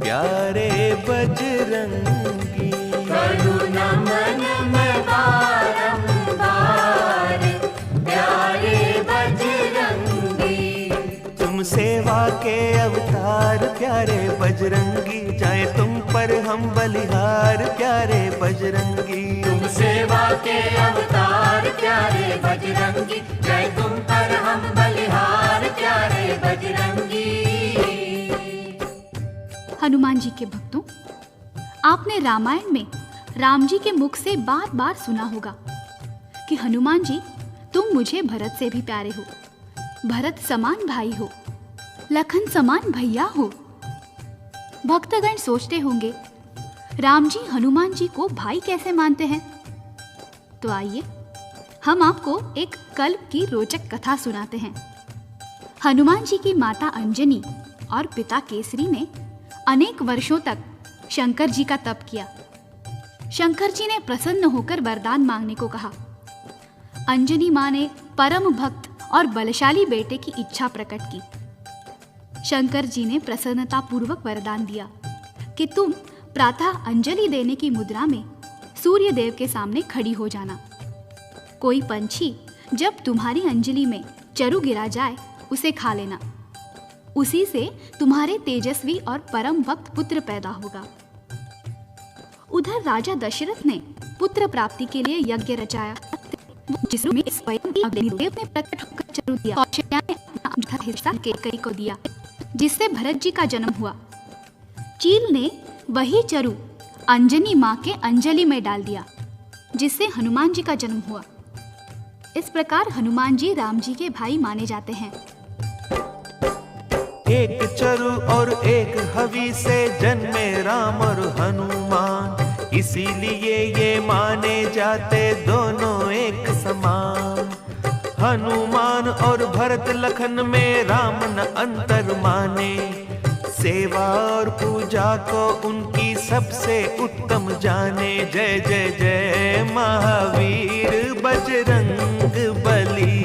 प्यारे बजरंगी, करुणा मन में बारंबार प्यारे बजरंगी। तुम सेवा के अवतार प्यारे बजरंगी, जाए तुम पर हम बलिहार प्यारे बजरंगी। तुम सेवा के अवतार प्यारे बजरंगी, जाए तुम पर हम बलिहार प्यारे बजरंगी। हनुमान जी के भक्तों, आपने रामायण में राम जी के मुख से बार बार सुना होगा कि हनुमान जी तुम मुझे भरत से भी प्यारे हो, भरत समान भाई हो। लखन समान भैया हो। भक्तगण सोचते होंगे, राम जी हनुमान जी को भाई कैसे मानते हैं? तो आइए हम आपको एक कल्प की रोचक कथा सुनाते हैं। हनुमान जी की माता अंजनी और पिता केसरी ने अनेक वर्षों तक शंकर जी का तप किया। शंकर जी ने प्रसन्न होकर वरदान मांगने को कहा। अंजनी माँ ने परम भक्त और बलशाली बेटे की इच्छा प्रकट की। शंकर जी ने प्रसन्नता पूर्वक वरदान दिया कि तुम प्रातः अंजलि देने की मुद्रा में सूर्य देव के सामने खड़ी हो जाना। कोई पंछी जब तुम्हारी अंजलि में चरु गिरा जाए उसे खा लेना। उसी से तुम्हारे तेजस्वी और परम भक्त पुत्र पैदा होगा। उधर राजा दशरथ ने पुत्र प्राप्ति के लिए यज्ञ रचाया, जिसमें स्वयं अग्निदेव ने प्रकट होकर चरु दिया। कौशल्या ने अपना हिस्सा कैकेयी को दिया, जिससे भरत जी का जन्म हुआ। चील ने वही चरु अंजनी माँ के अंजलि में डाल दिया, जिससे हनुमान जी का जन्म हुआ। इस प्रकार हनुमान जी राम जी के भाई माने जाते हैं। एक चरु और एक हवि से जन्मे राम और हनुमान, इसीलिए ये माने जाते दोनों एक समान। हनुमान और भरत लखन में राम न अंतर माने, सेवा और पूजा को उनकी सबसे उत्तम जाने। जय जय जय महावीर बजरंग बली,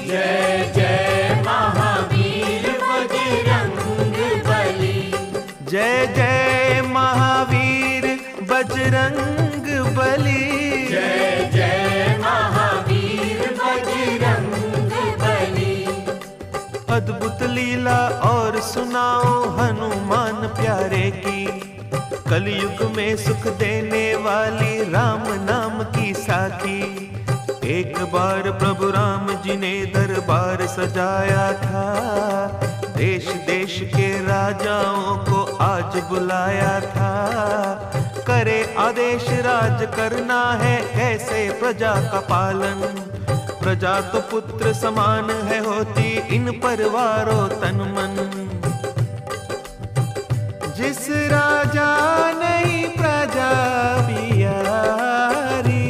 जय जय महावीर बजरंग बली, जय जय महावीर बजरंग बली, जय जय महावीर बजरंग बली। अद्भुत लीला और सुनाओ हनुमान प्यारे की, कलयुग में सुख देने वाली राम नाम की साखी। एक बार प्रभु राम जी ने दरबार सजाया था, देश देश के राजाओं को आज बुलाया था। करे आदेश राज करना है, कैसे प्रजा का पालन। प्रजा तो पुत्र समान है होती, इन परवारो तन मन। जिस राजा नहीं प्रजा पियारी,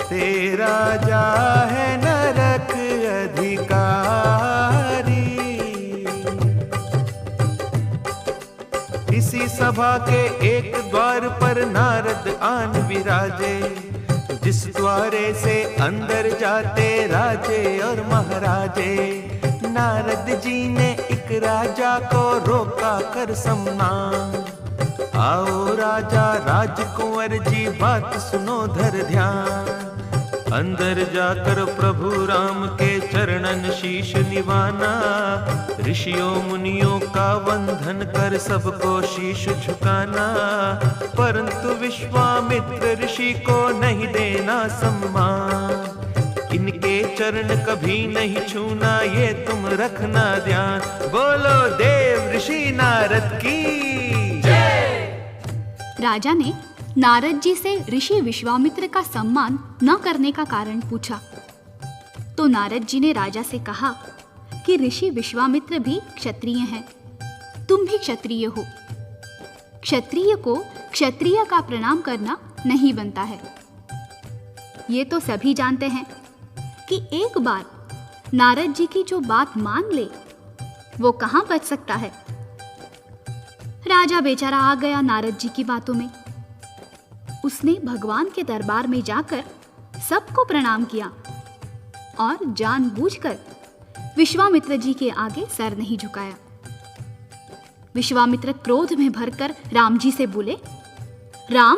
ते राजा है नरक अधिकारी। इसी सभा के एक द्वार पर नारद आन विराजे, जिस द्वारे से अंदर जाते राजे और महाराजे। नारद जी ने एक राजा को रोका कर सम्मान, आओ राजा राजकुंवर जी बात सुनो धर ध्यान। अंदर जाकर प्रभु राम के चरणन शीश निवाना, ऋषियों मुनियों का वंदन कर सबको शीश झुकाना। परंतु विश्वामित्र ऋषि को नहीं देना सम्मान, इनके चरण कभी नहीं छूना ये तुम रखना ध्यान। बोलो देव ऋषि नारद की जय। राजा ने नारद जी से ऋषि विश्वामित्र का सम्मान न करने का कारण पूछा। तो नारद जी ने राजा से कहा कि ऋषि विश्वामित्र भी क्षत्रिय हैं, तुम भी क्षत्रिय हो। क्षत्रिय को क्षत्रिय का प्रणाम करना नहीं बनता है। ये तो सभी जानते हैं कि एक बार नारद जी की जो बात मान ले वो कहाँ बच सकता है। राजा बेचारा आ गया नारद जी की बातों में। उसने भगवान के दरबार में जाकर सबको प्रणाम किया और जानबूझकर विश्वामित्र जी के आगे सर नहीं झुकाया। विश्वामित्र क्रोध में भरकर राम जी से बोले, राम,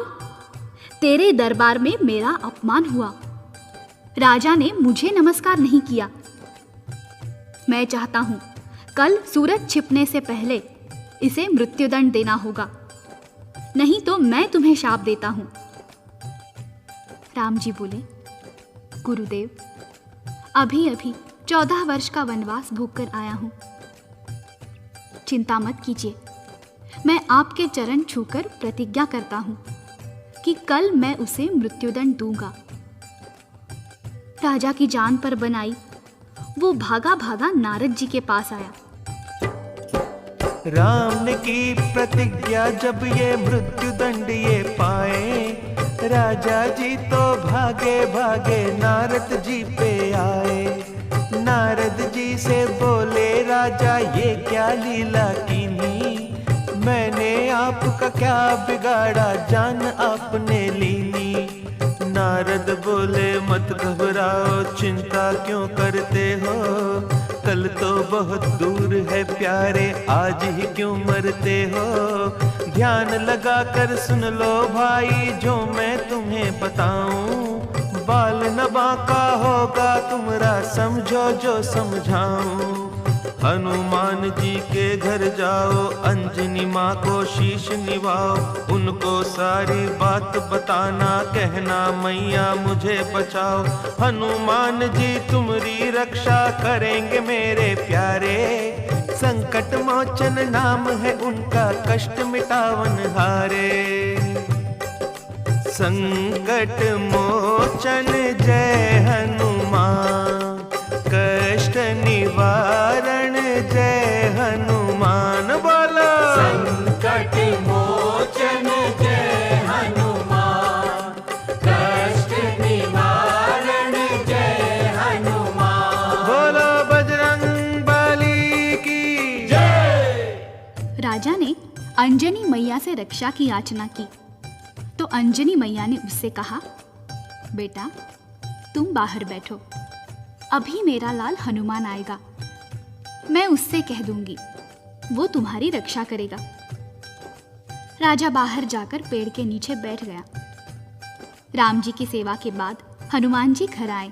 तेरे दरबार में मेरा अपमान हुआ। राजा ने मुझे नमस्कार नहीं किया। मैं चाहता हूं कल सूरज छिपने से पहले इसे मृत्युदंड देना होगा, नहीं तो मैं तुम्हें शाप देता हूं। राम जी बोले, गुरुदेव, अभी अभी 14 वर्ष का वनवास भोग कर आया हूं। चिंता मत कीजिए, मैं आपके चरण छूकर प्रतिज्ञा करता हूं कि कल मैं उसे मृत्युदंड दूंगा। राजा की जान पर बनाई वो भागा भागा नारद जी के पास आया राम ने की प्रतिज्ञा जब ये मृत्यु दंड ये पाए, राजा जी तो भागे भागे नारद जी पे आए। नारद जी से बोले राजा ये क्या लीला कीनी, मैंने आपका क्या बिगाड़ा जान आपने लीनी। नारद बोले मत घबराओ चिंता क्यों करते हो, कल तो बहुत दूर है प्यारे आज ही क्यों मरते हो। ध्यान लगा कर सुन लो भाई जो मैं तुम्हें बताऊं, बाल न बांका होगा तुम्हारा समझो जो समझाऊं। हनुमान जी के घर जाओ अंजनी माँ को शीश निभाओ, उनको सारी बात बताना कहना मैया मुझे बचाओ। हनुमान जी तुम्हारी रक्षा करेंगे मेरे प्यारे, संकट मोचन नाम है उनका कष्ट मिटावन हारे। संकट मोचन जय हनुमान, कष्ट निवारण जय हनुमान। बोलो संकट मोचन जय हनुमान, कष्ट निवारण जय हनुमान। बोलो बजरंग बली की जय। राजा ने अंजनी मैया से रक्षा की याचना की तो अंजनी मैया ने उससे कहा, बेटा तुम बाहर बैठो, अभी मेरा लाल हनुमान आएगा, मैं उससे कह दूंगी, वो तुम्हारी रक्षा करेगा। राजा बाहर जाकर पेड़ के नीचे बैठ गया। राम जी की सेवा के बाद हनुमान जी घर आए,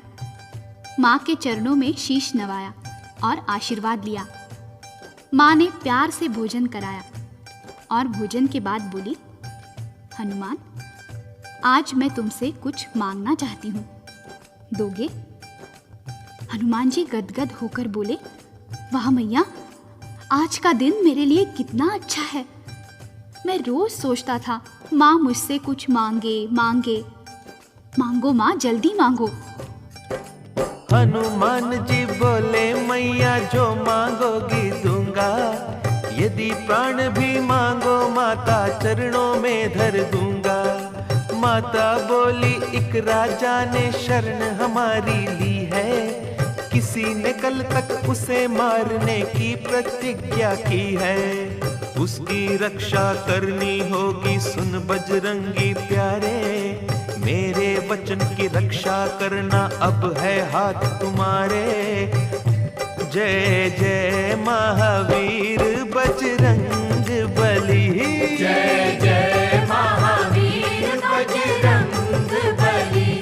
माँ के चरणों में शीश नवाया और आशीर्वाद लिया। माँ ने प्यार से भोजन कराया और भोजन के बाद बोली, हनुमान आज मैं तुमसे कुछ मांगना चाहती हूँ, दोगे? हनुमान जी गदगद होकर बोले, वाह मैया, आज का दिन मेरे लिए कितना अच्छा है। मैं रोज सोचता था माँ मुझसे कुछ मांगे मांगे। मांगो माँ, जल्दी मांगो। हनुमान जी बोले मैया जो मांगोगी दूंगा, यदि प्राण भी मांगो माता चरणों में धर दूंगा। माता बोली एक राजा ने शरण हमारी ली है, किसी ने कल तक उसे मारने की प्रतिज्ञा की है। उसकी रक्षा करनी होगी सुन बजरंगी प्यारे, मेरे वचन की रक्षा करना अब है हाथ तुम्हारे। जय जय महावीर बजरंग बली, जय जय महावीर बजरंग बली,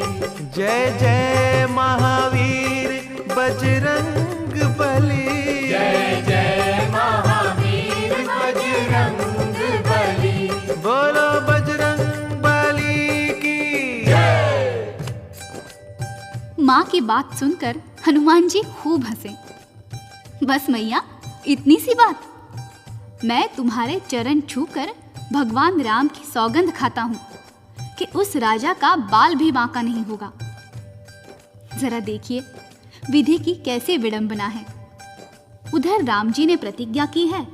जय जय महावीर बजरंग बली, जय जय महावीर बजरंग बली। बोलो बजरंग बली की जय। माँ की बात सुनकर हनुमान जी खूब हंसे। बस मैया, इतनी सी बात? मैं तुम्हारे चरण छूकर भगवान राम की सौगंध खाता हूँ कि उस राजा का बाल भी बांका नहीं होगा। जरा देखिए विधि की कैसे विडंबना है। उधर राम जी ने प्रतिज्ञा की है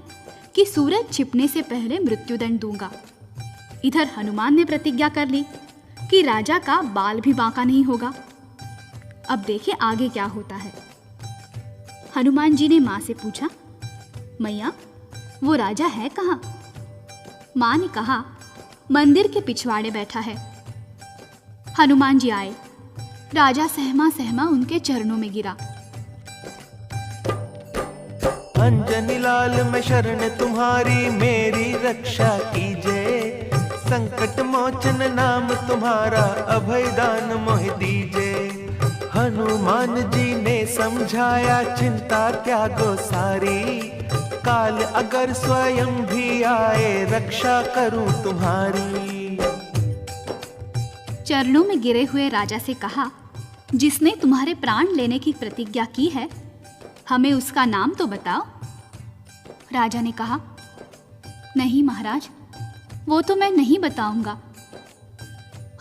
कि सूरज छिपने से पहले मृत्युदंड दूंगा। इधर हनुमान ने प्रतिज्ञा कर ली कि राजा का बाल भी बांका नहीं होगा। अब देखिए आगे क्या होता है। हनुमान जी ने माँ से पूछा, मैया वो राजा है कहाँ? माँ ने कहा, मंदिर के पिछवाड़े बैठा है। हनुमान जी आए, राजा सहमा सहमा उनके चरणों में गिरा। अंजनी लाल मैं शरण तुम्हारी, मेरी रक्षा कीजिए। संकट मोचन नाम तुम्हारा, अभय दान मोह दीजिए। हनुमान जी ने समझाया चिंता त्यागो सारी, काल अगर स्वयं भी आए रक्षा करूं तुम्हारी। चरणों में गिरे हुए राजा से कहा, जिसने तुम्हारे प्राण लेने की प्रतिज्ञा की है, हमें उसका नाम तो बताओ। राजा ने कहा, नहीं महाराज, वो तो मैं नहीं बताऊंगा।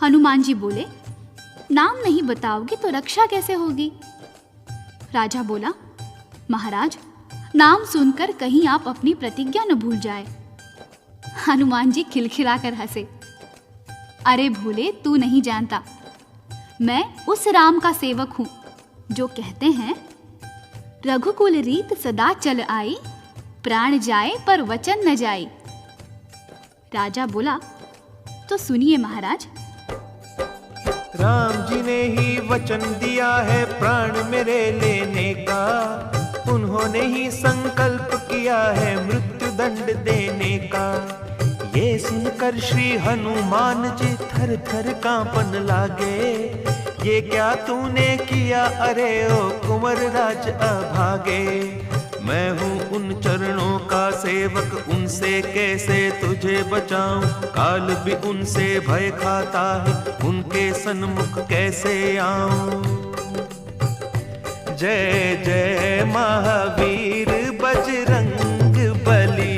हनुमान जी बोले, नाम नहीं बताओगे तो रक्षा कैसे होगी? राजा बोला, महाराज नाम सुनकर कहीं आप अपनी प्रतिज्ञा न भूल जाए। हनुमान जी खिलखिलाकर हंसे। अरे भोले, तू नहीं जानता, मैं उस राम का सेवक हूं जो कहते हैं, रघुकुल रीत सदा चल आई, प्राण जाए पर वचन न जाए। राजा बोला, तो सुनिए महाराज। राम जी ने ही वचन दिया है प्राण मेरे लेने का, उन्होंने ही संकल्प किया है मृत्यु दंड देने का। ये सुनकर श्री हनुमान जी थर थर कांपन लागे, ये क्या तूने किया अरे ओ कुंवर राज अभागे। मैं हूँ उन चरणों का सेवक, उनसे कैसे तुझे बचाऊं, काल भी उनसे भय खाता है, उनके सन्मुख कैसे आऊं। जय जय महावीर बजरंग बली,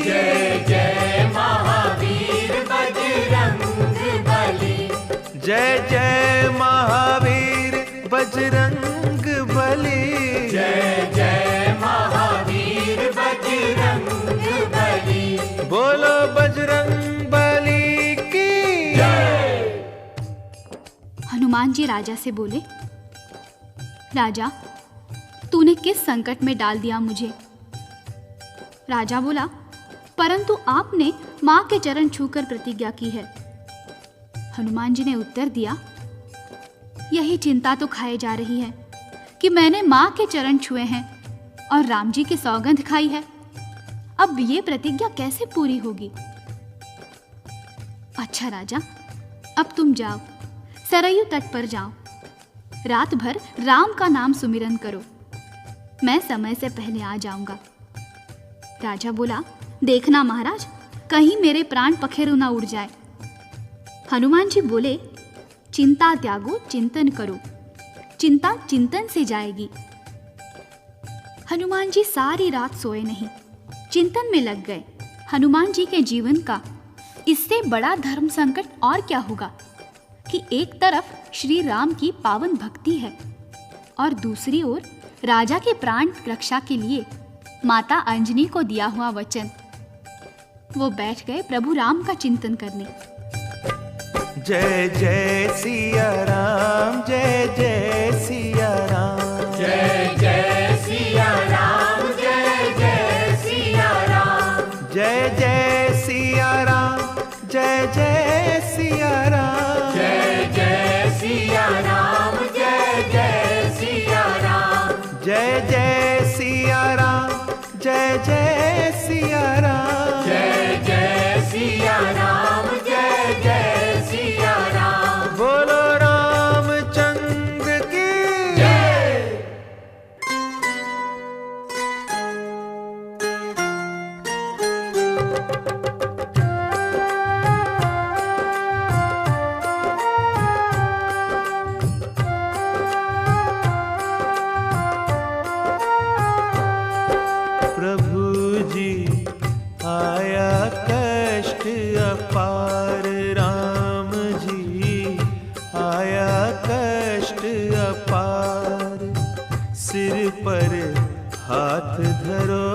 जय जय महावीर बजरंग बली, जय जय महावीर बजरंग बली, जय जय महावीर बजरंग बली। बोलो बजरंग बली की जय। हनुमान जी राजा से बोले, राजा, तूने किस संकट में डाल दिया मुझे। राजा बोला, परंतु आपने मां के चरण छूकर प्रतिज्ञा की है। हनुमान जी ने उत्तर दिया, यही चिंता तो खाए जा रही है कि मैंने मां के चरण छुए हैं और राम जी की सौगंध खाई है, अब ये प्रतिज्ञा कैसे पूरी होगी। अच्छा राजा, अब तुम जाओ, सरयू तट पर जाओ, रात भर राम का नाम सुमिरन करो, मैं समय से पहले आ जाऊंगा। राजा बोला, देखना महाराज, कहीं मेरे प्राण पखेरु ना उड़ जाए। हनुमान जी बोले, चिंता त्यागो चिंतन करो, चिंता चिंतन से जाएगी। हनुमान जी सारी रात सोए नहीं, चिंतन में लग गए। हनुमान जी के जीवन का इससे बड़ा धर्म संकट और क्या होगा कि एक तरफ श्री राम की पावन भक्ति है और दूसरी ओर राजा के प्राण रक्षा के लिए माता अंजनी को दिया हुआ वचन। वो बैठ गए प्रभु राम का चिंतन करने। जय जय सिया राम, जय जय सिया राम, जय जय सिया राम, जय जय सिया राम, जय जय सिया राम, जय जय सिया राम, जय जय सिया राम, जय जय सिया राम, जय जय सिया राम, जय जय सिया राम, जय जय सिया राम, जय जय सिया राम। बोलो रामचंद्र की जय। प्रभु जी आया कष्ट अपार, राम जी आया कष्ट अपार, सिर पर हाथ धरो,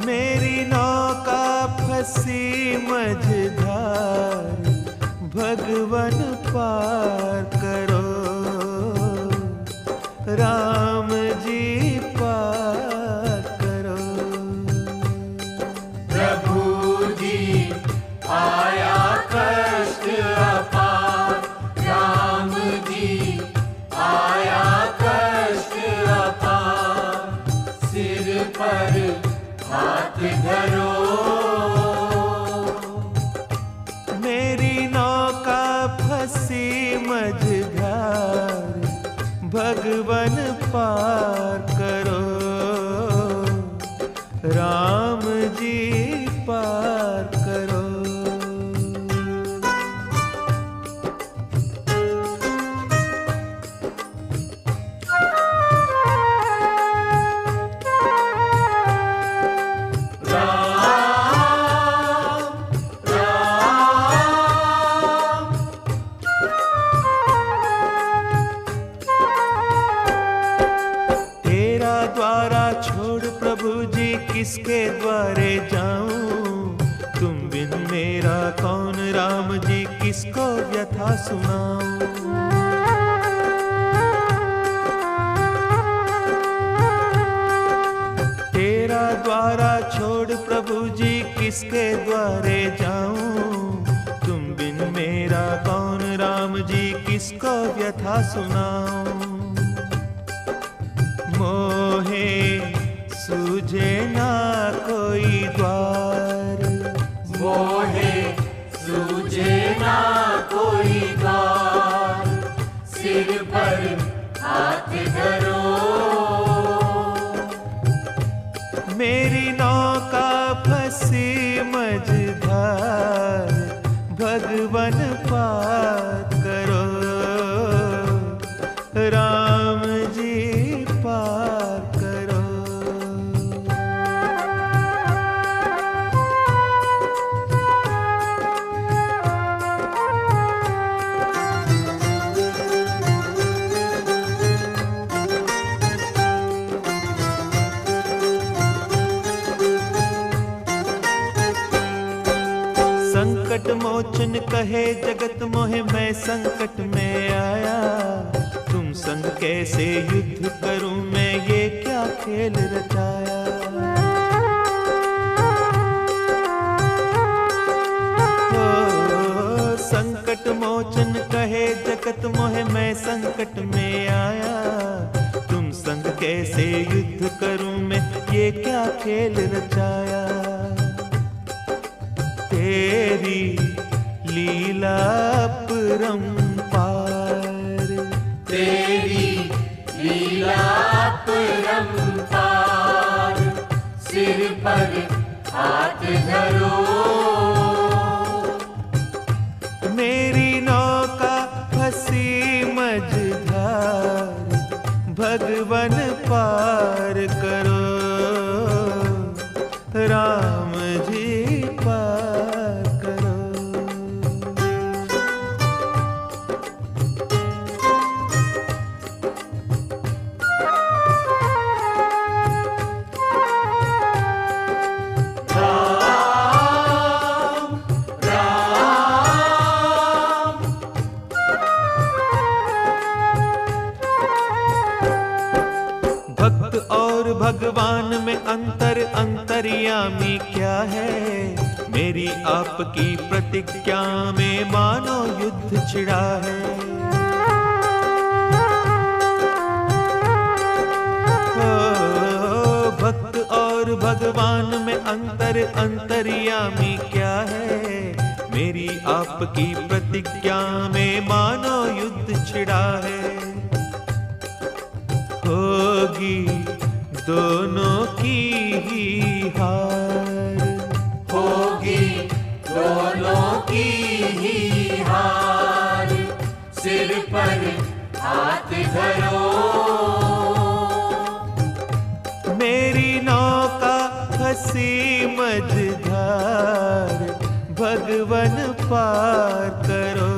मेरी नौका फंसी मझधार, भगवन पार करो, राम जी पार करो। प्रभु जी आया कष्ट अपार, राम जी आया कष्ट अपार, सिर पर हाथ धरो, मेरी नौका फंसी मझधार, भगवन पार करो, राम जी पार करो। किसके द्वारे जाऊं, तुम बिन मेरा कौन राम जी किसको व्यथा सुनाऊं। तेरा द्वारा छोड़ प्रभु जी किसके द्वारे जाऊं, तुम बिन मेरा कौन राम जी किसको व्यथा सुनाऊं। मोहे सूझे ना कोई द्वार, मोहे सूझे ना कोई द्वार, सिर पर हाथ धरो। मेरी नौका फंसी मझधार, भगवन पार करो, राम जी पार करो। संकट मोचन कहे जगत मोहे, मैं संकट में आया, तुम संग कैसे युद्ध करूं मैं, ये क्या खेल रचाया। ओ संकट मोचन कहे जगत मोहे, मैं संकट में आया, तुम संग कैसे युद्ध करूं मैं, ये क्या खेल रचाया। तेरी लीला परंपार, तेरी लीला परंपार, सिर पर हाथ धरो। मेरी नौका फंसी मझधार, भगवन पार करो, राम जी पार करो। भक्त और भगवान में अंतर, अंतर्यामी क्या है, मेरी आपकी प्रतिज्ञा में मानो युद्ध छिड़ा है। ओ भक्त और भगवान में अंतर, अंतर्यामी क्या है, मेरी आपकी प्रतिज्ञा में मानो युद्ध छिड़ा है। होगी दोनों की ही हार, होगी दोनों की ही हार, सिर पर हाथ धरो। मेरी नौका फंसी मझधार, भगवन पार करो,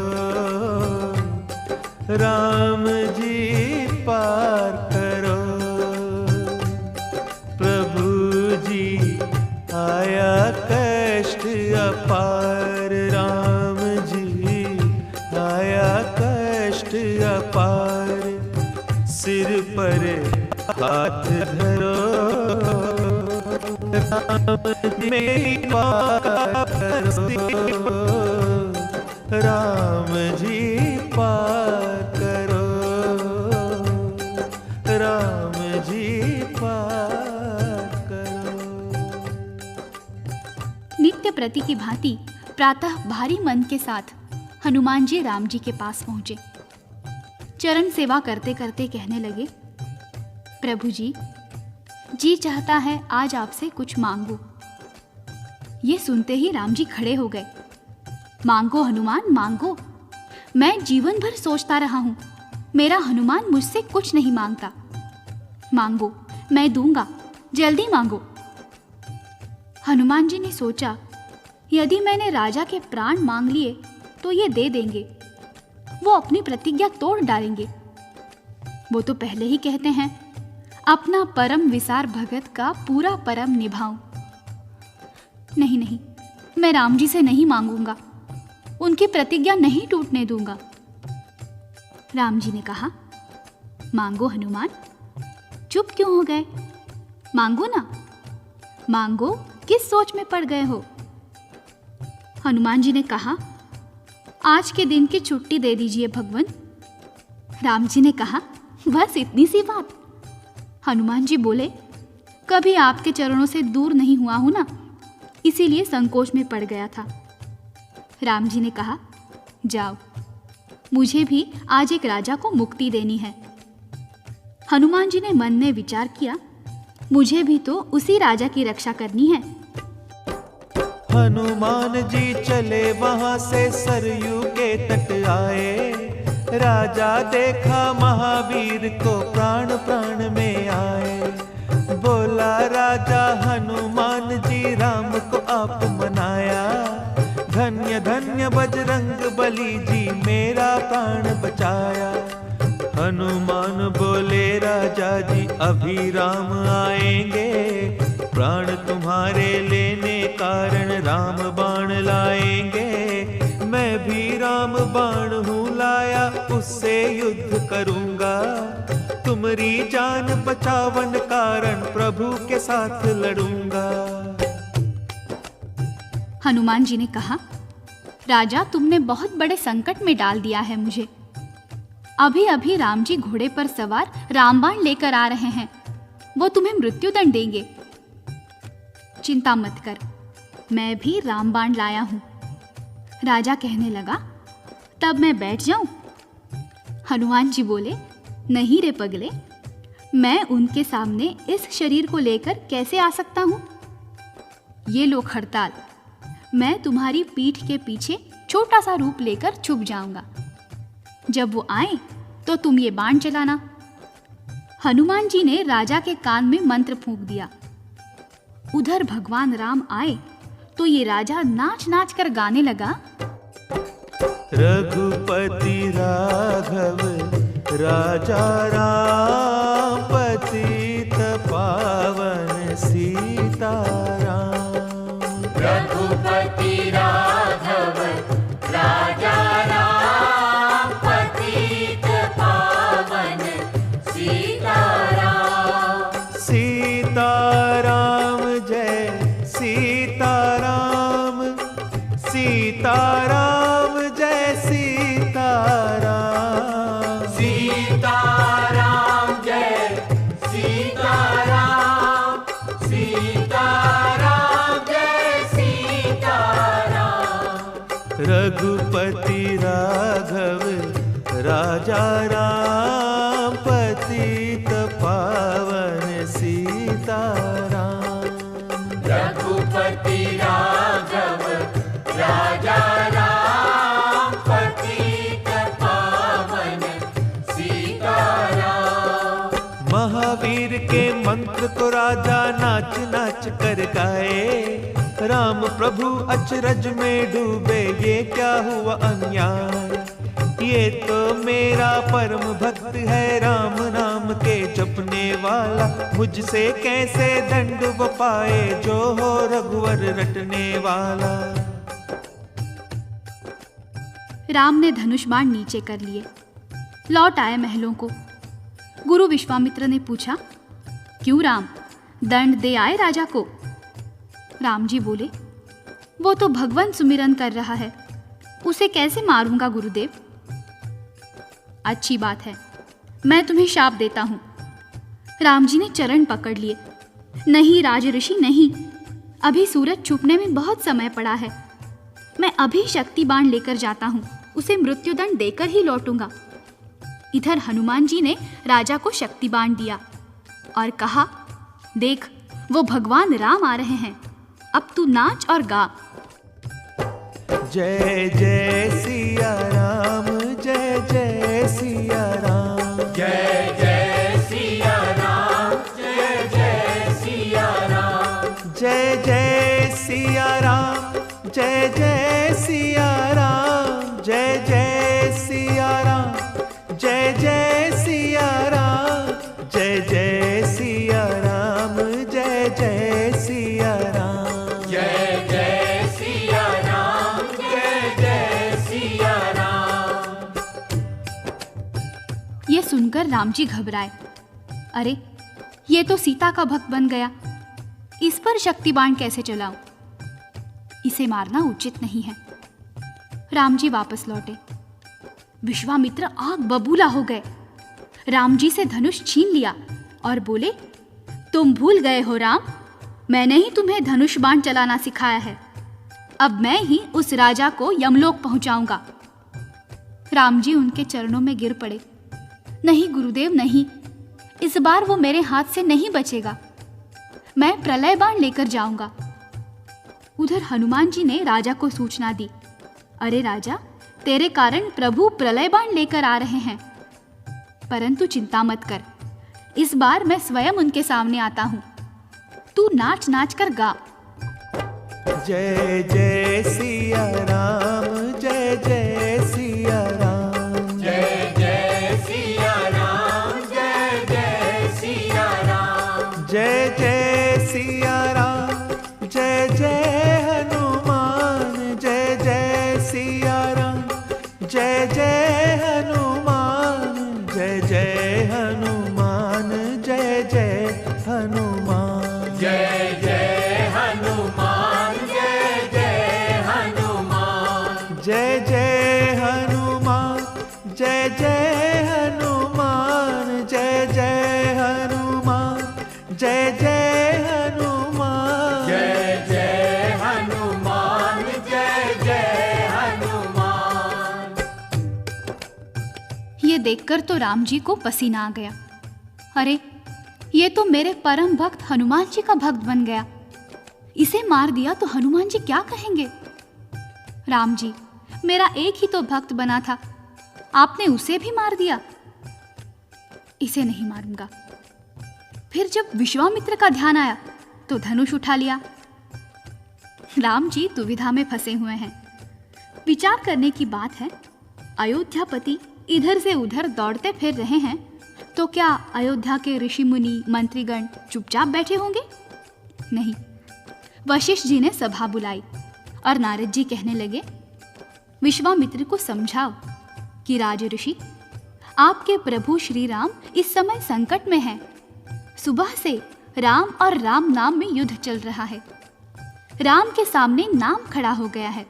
राम जी पार करो। प्रभु जी आया कष्ट अपार, राम जी आया कष्ट अपार, सिर पर हाथ धरो, राम मेरी पार करो, राम जी पार करो, राम जी पार करो। नित्य प्रति की भांति प्रातः भारी मन के साथ हनुमान जी राम जी के पास पहुंचे। चरण सेवा करते करते कहने लगे, प्रभु जी चाहता है आज आपसे कुछ मांगो। ये सुनते ही राम जी खड़े हो गए। मांगो हनुमान मांगो, मैं जीवन भर सोचता रहा हूं, मेरा हनुमान मुझसे कुछ नहीं मांगता। मांगो, मैं दूंगा, जल्दी मांगो। हनुमान जी ने सोचा, यदि मैंने राजा के प्राण मांग लिए तो ये दे देंगे, वो अपनी प्रतिज्ञा तोड़ डालेंगे। वो तो पहले ही कहते हैं, अपना परम विसार भगत का पूरा परम निभाऊं। नहीं नहीं, मैं राम जी से नहीं मांगूंगा, उनकी प्रतिज्ञा नहीं टूटने दूंगा। राम जी ने कहा, मांगो हनुमान, चुप क्यों हो गए? मांगो ना, मांगो, किस सोच में पड़ गए हो? हनुमान जी ने कहा, आज के दिन की छुट्टी दे दीजिए भगवान। राम जी ने कहा, बस इतनी सी बात? हनुमान जी बोले, कभी आपके चरणों से दूर नहीं हुआ हूं ना, इसीलिए संकोच में पड़ गया था। राम जी ने कहा, जाओ, मुझे भी आज एक राजा को मुक्ति देनी है। हनुमान जी ने मन में विचार किया, मुझे भी तो उसी राजा की रक्षा करनी है। हनुमान जी चले वहां से सरयू के तट आए। राजा देखा महावीर को प्राण प्राण में आए। बोला राजा हनुमान जी, राम को आप मनाया। धन्य धन्य बजरंग बली जी, मेरा प्राण बचाया। हनुमान बोले, राजा जी अभी राम आएंगे। प्राण तुम्हारे लेने कारण राम बाण लाएंगे। मैं भी राम बाण हूँ लाया, उससे युद्ध करूँगा। तुम्हारी जान बचावन कारण प्रभु के साथ लड़ूंगा। हनुमान जी ने कहा, राजा तुमने बहुत बड़े संकट में डाल दिया है मुझे। अभी अभी राम जी घोड़े पर सवार रामबाण लेकर आ रहे हैं, वो तुम्हें मृत्युदंड देंगे। चिंता मत कर, मैं भी रामबाण लाया हूं। राजा कहने लगा, तब मैं बैठ जाऊं? हनुमान जी बोले, नहीं रे पगले, मैं उनके सामने इस शरीर को लेकर कैसे आ सकता हूं? ये लो खड़ताल, मैं तुम्हारी पीठ के पीछे छोटा सा रूप लेकर छुप जाऊंगा। जब वो आए तो तुम ये बाण चलाना। हनुमान जी ने राजा के कान में मंत्र फूंक दिया। उधर भगवान राम आए तो ये राजा नाच नाच कर गाने लगा, रघुपति राघव राजा राम, पतित पावन सीताराम। रघुपति राघव राजा राम, पतित पावन सीताराम। सीताराम जय सीताराम, सीताराम जय सीताराम। सीताराम जय सीताराम, सीताराम जय सीताराम। रघुपति राघव राजा राम, पतित पावन सीताराम। रघुपति राघव राजा राम, पतित पावन सीताराम। महावीर के मंत्र को राजा नाच नाच कर गाए। राम प्रभु अचरज में डूबे, ये क्या हुआ अन्याय। ये तो मेरा परम भक्त है, राम नाम के जपने वाला। मुझसे कैसे दंड वो पाए, जो हो रघुवर रटने वाला। राम ने धनुष बाण नीचे कर लिए, लौट आए महलों को। गुरु विश्वामित्र ने पूछा, क्यों राम, दंड दे आए राजा को? राम जी बोले, वो तो भगवान सुमिरन कर रहा है, उसे कैसे मारूंगा गुरुदेव? अच्छी बात है, मैं तुम्हें शाप देता हूं। राम जी ने चरण पकड़ लिए। नहीं राजऋषि नहीं, अभी सूरज छुपने में बहुत समय पड़ा है। मैं अभी शक्ति बाण लेकर जाता हूं, उसे मृत्युदंड देकर ही लौटूंगा। इधर हनुमान जी ने राजा को शक्ति बाण दिया और कहा, देख वो भगवान राम आ रहे हैं, अब तू नाच और गा। जय जय सिया राम, जय जय सिया राम। जय जय सिया राम, जय जय सिया राम। जय जय सिया राम, जय जय सिया राम। जय जय सिया राम, जय जय सिया राम। जय जय सिया देखकर राम जी घबराए। अरे, ये तो सीता का भक्त बन गया, इस पर शक्ति बाण कैसे चलाऊं? इसे मारना उचित नहीं है। राम जी वापस लौटे। विश्वामित्र आग बबूला हो गए। राम जी से धनुष छीन लिया और बोले, तुम भूल गए हो राम, मैंने ही तुम्हें धनुष बाण चलाना सिखाया है। अब मैं ही उस राजा को यमलोक पहुंचाऊंगा। राम जी उनके चरणों में गिर पड़े। नहीं गुरुदेव नहीं, इस बार वो मेरे हाथ से नहीं बचेगा, मैं प्रलय बाण लेकर जाऊंगा। उधर हनुमान जी ने राजा को सूचना दी, अरे राजा, तेरे कारण प्रभु प्रलय बाण लेकर आ रहे हैं, परंतु चिंता मत कर, इस बार मैं स्वयं उनके सामने आता हूं, तू नाच नाच कर गा। जय जय सिया राम, जय जय सिया राम, जय जय सिया राम, जय जय सिया राम, जय जय सिया राम, जय जय हनुमान, जय जय सिया राम, जय जय हनुमान, जय जय हनुमान, जय जय हनुमान, जय जय हनुमान, जय जय हनुमान, जय जय हनुमान, जय जय हनुमान, जय जय हनुमान, जय जय हनुमान, जय जय हनुमान, जय जय हनुमान। ये देखकर तो राम जी को पसीना आ गया। अरे, ये तो मेरे परम भक्त हनुमान जी का भक्त बन गया, इसे मार दिया तो हनुमान जी क्या कहेंगे? राम जी, मेरा एक ही तो भक्त बना था, आपने उसे भी मार दिया, इसे नहीं मारूंगा। फिर जब विश्वामित्र का ध्यान आया तो धनुष उठा लिया। राम जी दुविधा में फंसे हुए हैं। विचार करने की बात है, अयोध्यापति इधर से उधर दौड़ते फिर रहे हैं, तो क्या अयोध्या के ऋषि मुनि मंत्रीगण चुपचाप बैठे होंगे? नहीं, वशिष्ठ जी ने सभा बुलाई और नारद जी कहने लगे, विश्वामित्र को समझाओ कि राज ऋषि, आपके प्रभु श्री राम इस समय संकट में हैं। सुबह से राम और राम नाम में युद्ध चल रहा है। राम के सामने नाम खड़ा हो गया है।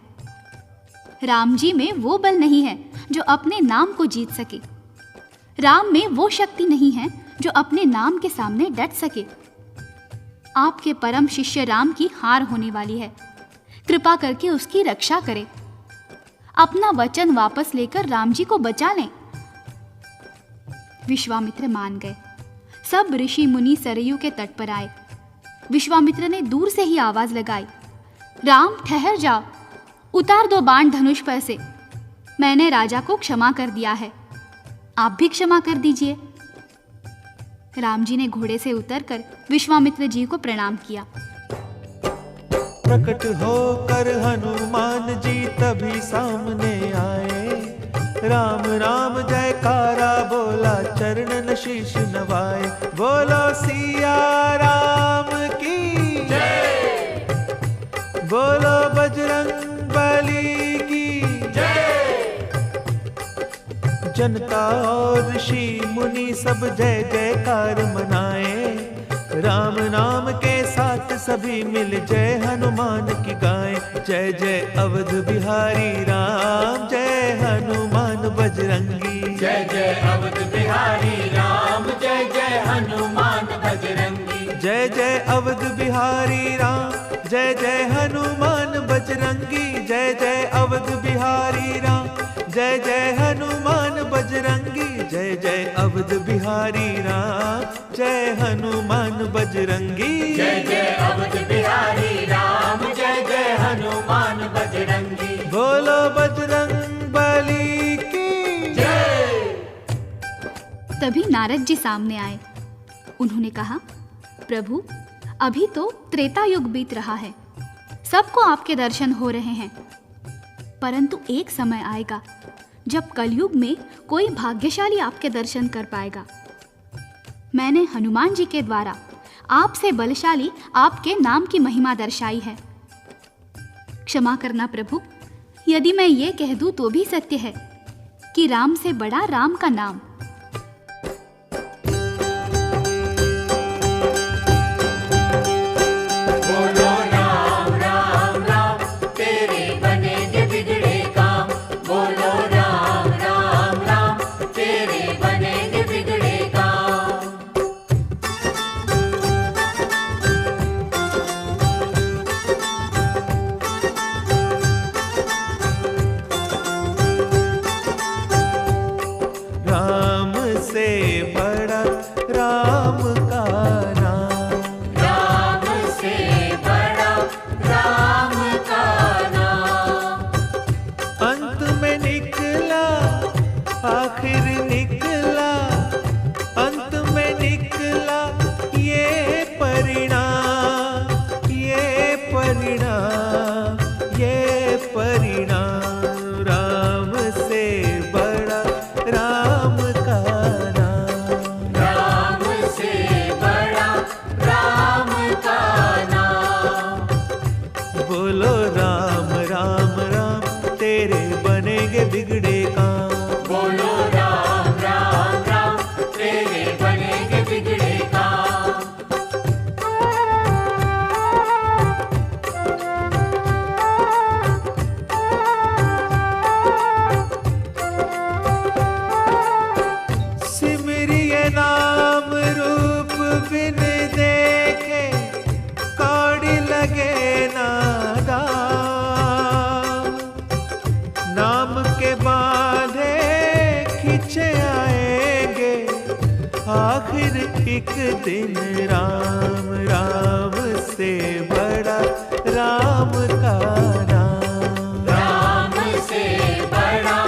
राम जी में वो बल नहीं है जो अपने नाम को जीत सके। राम में वो शक्ति नहीं है जो अपने नाम के सामने डट सके। आपके परम शिष्य राम की हार होने वाली है, कृपा करके उसकी रक्षा करें। अपना वचन वापस लेकर राम जी को बचा लें। विश्वामित्र मान गए। सब ऋषि मुनि सरयू के तट पर आए। विश्वामित्र ने दूर से ही आवाज लगाई, राम ठहर जाओ, उतार दो बाण धनुष पर से। मैंने राजा को क्षमा कर दिया है, आप भी क्षमा कर दीजिए। राम जी ने घोड़े से उतरकर विश्वामित्र जी को प्रणाम किया। प्रकट होकर हनुमान जी तभी सामने आए। राम राम जयकारा बोला, चरणन शीश नवाए। बोलो सिया राम की जय, बोलो बजरंग बली की जय। जनता और ऋषि मुनि सब जय जयकार मनाए। राम नाम के साथ सभी मिल जय हनुमान की गाएं। जय जय अवध बिहारी राम, जय हनुमान बजरंगी। जय जय अवध बिहारी राम, जय जय हनुमान बजरंगी। जय जय अवध बिहारी राम, जय जय हनुमान बजरंगी। जय जय अवध बिहारी राम, जय जय हनुमान बजरंगी। जय जय अवध बिहारी राम, जय हनुमान बजरंगी। जय जय अवध बिहारी राम, जय जय हनुमान बजरंगी। बोलो बजरंग बली की जय। तभी नारद जी सामने आए। उन्होंने कहा, प्रभु, अभी तो त्रेता युग बीत रहा है, सबको आपके दर्शन हो रहे हैं, परंतु एक समय आएगा जब कलयुग में कोई भाग्यशाली आपके दर्शन कर पाएगा। मैंने हनुमान जी के द्वारा आपसे बलशाली आपके नाम की महिमा दर्शाई है। क्षमा करना प्रभु, यदि मैं ये कह दूं तो भी सत्य है कि राम से बड़ा राम का नाम। आखिर एक दिन राम राम से बड़ा राम का नाम। राम से बड़ा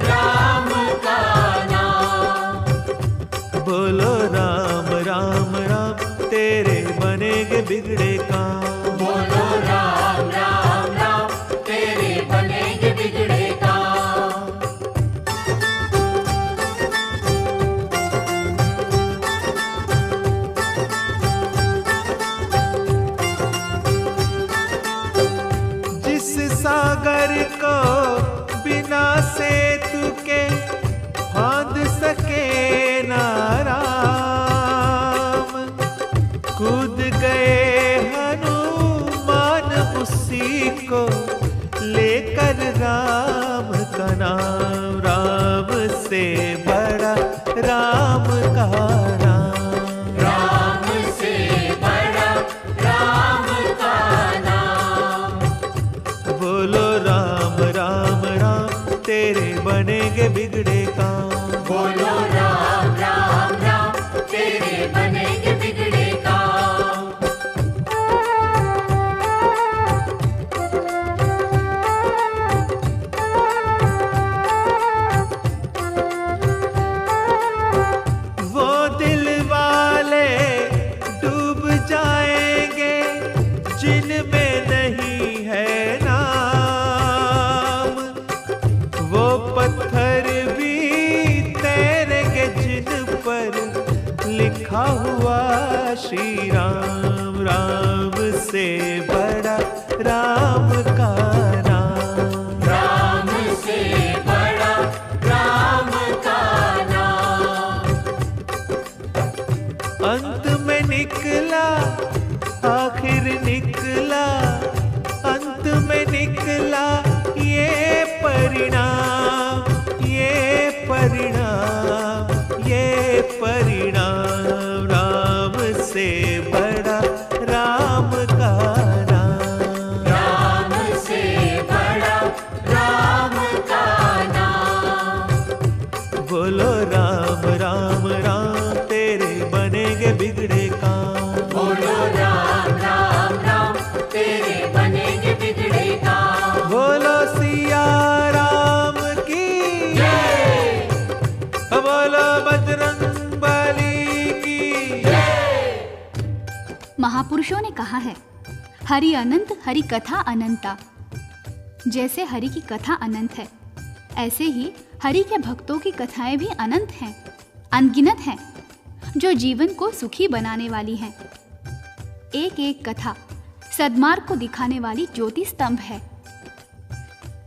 राम का नाम। बोलो राम राम राम तेरे बनेगे बिगड़े काम। बोलो राम राम राम तेरे बनेंगे बिगड़े काम। जिस सागर को बिना सेतु के फांद सके ना राम, कूद गए हनुमान उसी को लेकर राम का नाम। राम से बड़ा राम का नाम। राम से बड़ा राम का नाम। बोलो राम राम राम तेरे बनेगे बिगड़े काम। बोलो राम राम राम तेरे बनेंगे बिगड़े काम। वो दिल वाले डूब जाएंगे जिनमें नहीं है नाम, वो पत्थर भी तैरेंगे जिन पर लिखा हुआ श्री राम। राम से बड़ा राम का नाम। राम से बड़ा राम का नाम। अंत में निकला आखिर निकला, अंत में निकला ये परिणाम, ये परिणाम, ये परिणाम। राम से बड़ा राम का नाम। राम से बड़ा राम का नाम। बोलो राम राम राम तेरे बनेगे बिगड़े काम। बोलो राम राम राम तेरे बनेंगे बिगड़े काम। बोलो सिया राम की जय। बोलो बजरंग बली की जय। महापुरुषों ने कहा है, हरि अनंत हरि कथा अनंता। जैसे हरि की कथा अनंत है, ऐसे ही हरि के भक्तों की कथाएं भी अनंत हैं, अनगिनत हैं, जो जीवन को सुखी बनाने वाली हैं। एक एक कथा सद्मार्ग को दिखाने वाली ज्योति स्तंभ है।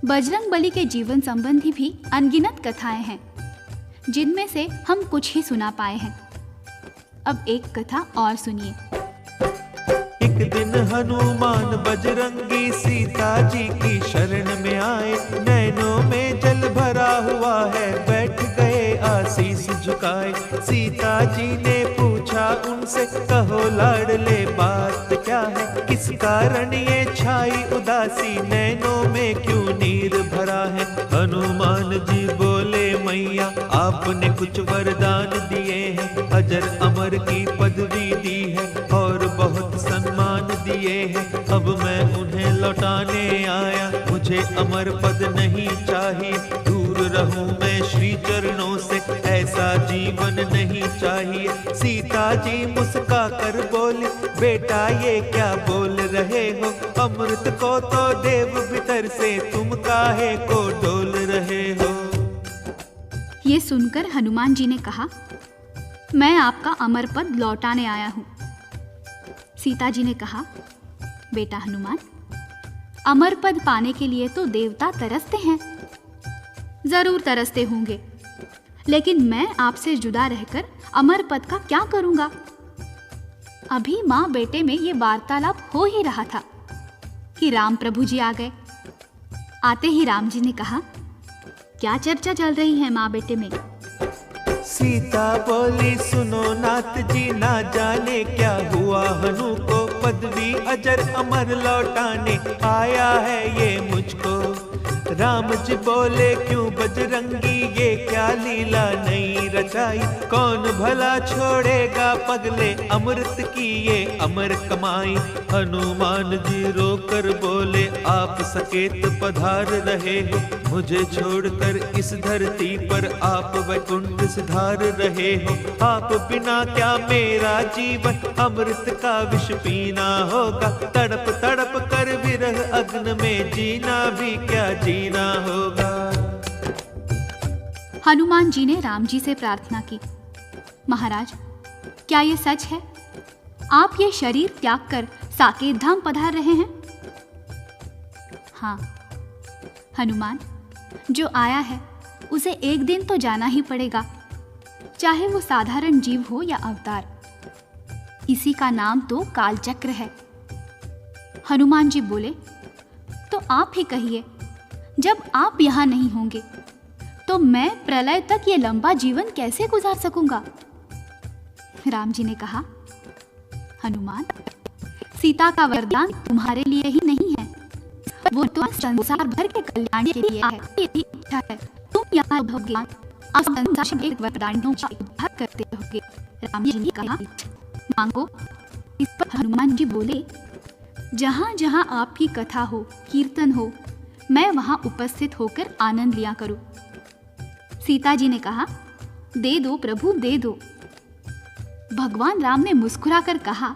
बजरंग बली के जीवन संबंधी भी अनगिनत कथाएं हैं, जिनमें से हम कुछ ही सुना पाए हैं। अब एक कथा और सुनिए। एक दिन हनुमान बजरंगी सीता जी की शरण में आए। नैनों में जल भरा हुआ है, बैठ गए आशीष झुकाए। सीता जी ने पूछा उनसे, कहो लाडले बात क्या है, किस कारण ये छाई उदासी, नैनों में क्यों नीर भरा है। हनुमान जी बोले, मैया आपने कुछ वरदान दिए हैं, अजर अमर की पदवी दी है और बहुत सम्मान दिए हैं। अब मैं उन्हें लौटाने आया, मुझे अमर पद नहीं चाहिए। दूर रहूं मैं श्री चरणों से, ऐसा जीवन नहीं चाहिए। सीता जी मुस्का कर बोले, बेटा ये क्या बोल रहे हो, अमृत को तो देव भीतर से तुम काहे को डोल रहे हो। ये सुनकर हनुमान जी ने कहा, मैं आपका अमर पद लौटाने आया हूँ। सीता जी ने कहा, बेटा हनुमान, अमर पद पाने के लिए तो देवता तरसते हैं, जरूर तरसते होंगे, लेकिन मैं आपसे जुदा रहकर अमर पद का क्या करूंगा। अभी माँ बेटे में ये वार्तालाप हो ही रहा था कि राम प्रभु जी आ गए। आते ही राम जी ने कहा, क्या चर्चा चल रही है माँ बेटे में। सीता बोली, सुनो नाथ जी, ना जाने क्या हुआ हनु को, पदवी अजर अमर लौटाने आया है ये मुझको। राम जी बोले क्यों बजरंगी ये क्या लीला नई रचाई, कौन भला छोड़ेगा पगले अमृत की ये अमर कमाई। हनुमान जी रोकर बोले आप सकेत पधार रहे हो, मुझे छोड़कर इस धरती पर आप वैकुंठ सिधार रहे हो। आप बिना क्या मेरा जीवन अमृत का विष पीना होगा, तड़प तड़प कर विरह अग्न में जीना भी क्या जीना होगा। हनुमान जी ने राम जी से प्रार्थना की, महाराज क्या ये सच है, आप ये शरीर त्याग कर साकेत धाम पधार रहे हैं? हाँ हनुमान, जो आया है उसे एक दिन तो जाना ही पड़ेगा, चाहे वो साधारण जीव हो या अवतार। इसी का नाम तो कालचक्र है। हनुमान जी बोले, तो आप ही कहिए, जब आप यहाँ नहीं होंगे तो मैं प्रलय तक ये लंबा जीवन कैसे गुजार सकूंगा? राम जी ने कहा, हनुमान, सीता का वरदान तुम्हारे लिए ही नहीं है, वो तो संसार भर के कल्याण के लिए है। यही इच्छा है तुम यहाँ रहोगे, अब संसार के वरदानों का उद्धार करते रहोगे। राम जी ने कहा, मांगो। इस पर हनुमान जी बोले, जहाँ जहाँ आपकी कथा हो, कीर्तन हो, मैं वहाँ उपस्थित होकर आनंद लिया करूं। सीता जी ने कहा, दे दो प्रभु दे दो। भगवान राम ने मुस्कुराकर कहा,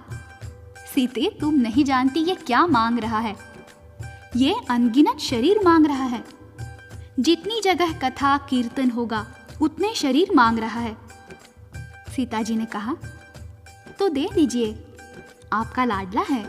सीते तुम नहीं जानती ये क्या मांग रहा है, ये अनगिनत शरीर मांग रहा है। जितनी जगह कथा कीर्तन होगा उतने शरीर मांग रहा है। सीता जी ने कहा, तो दे दीजिए, आपका लाडला है।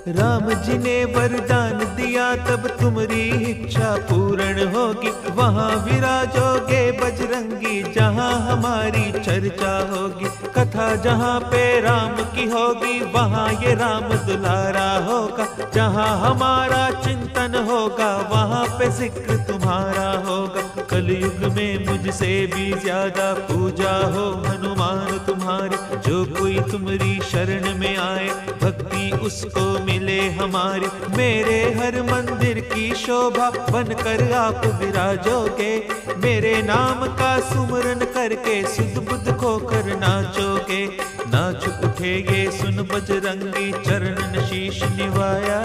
राम जी ने वरदान दिया तब तुम्हारी इच्छा पूर्ण होगी, वहाँ विराजोगे बजरंगी जहाँ हमारी चर्चा होगी। कथा जहाँ पे राम की होगी वहाँ ये राम दुलारा होगा, जहाँ हमारा चिंतन होगा वहाँ पे जिक्र तुम्हारा होगा। कलयुग में मुझसे भी ज्यादा पूजा हो हनुमान तुम्हारी, जो कोई तुम्हारी शरण में आए भक्ति उसको मिले हमारी। मेरे हर मंदिर की शोभा बनकर आप विराजोगे, मेरे नाम का सुमरन करके सुध बुध खोकर नाचोगे। नाच उठे ये सुन बजरंगी चरणन शीश निवाया,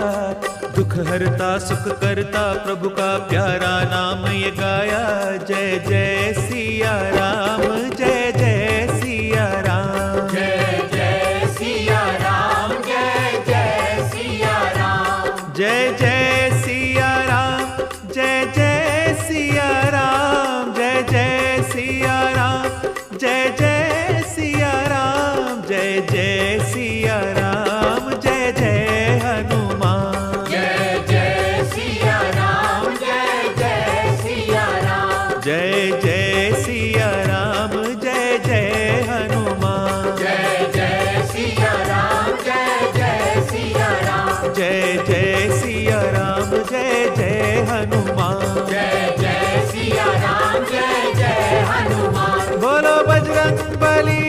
दुख हरता सुख करता प्रभु का प्यारा नाम ये गाया। जय जय सिया राम, जय जय सिया राम, जय जय सिया राम, जय जय सिया राम, जय जय सिया राम, जय जय सिया राम, जय जय सिया राम, जय जय सिया राम, जय जय सिया राम, जय जय हनुमान, जय जय सिया राम, जय जय सिया राम, जय जय सिया राम, जय जय हनुमान, जय जय सिया राम, जय जय सिया राम, जय जय सिया राम, जय जय हनुमान, जय जय सिया राम, जय जय हनुमान। बोलो बजरंग बली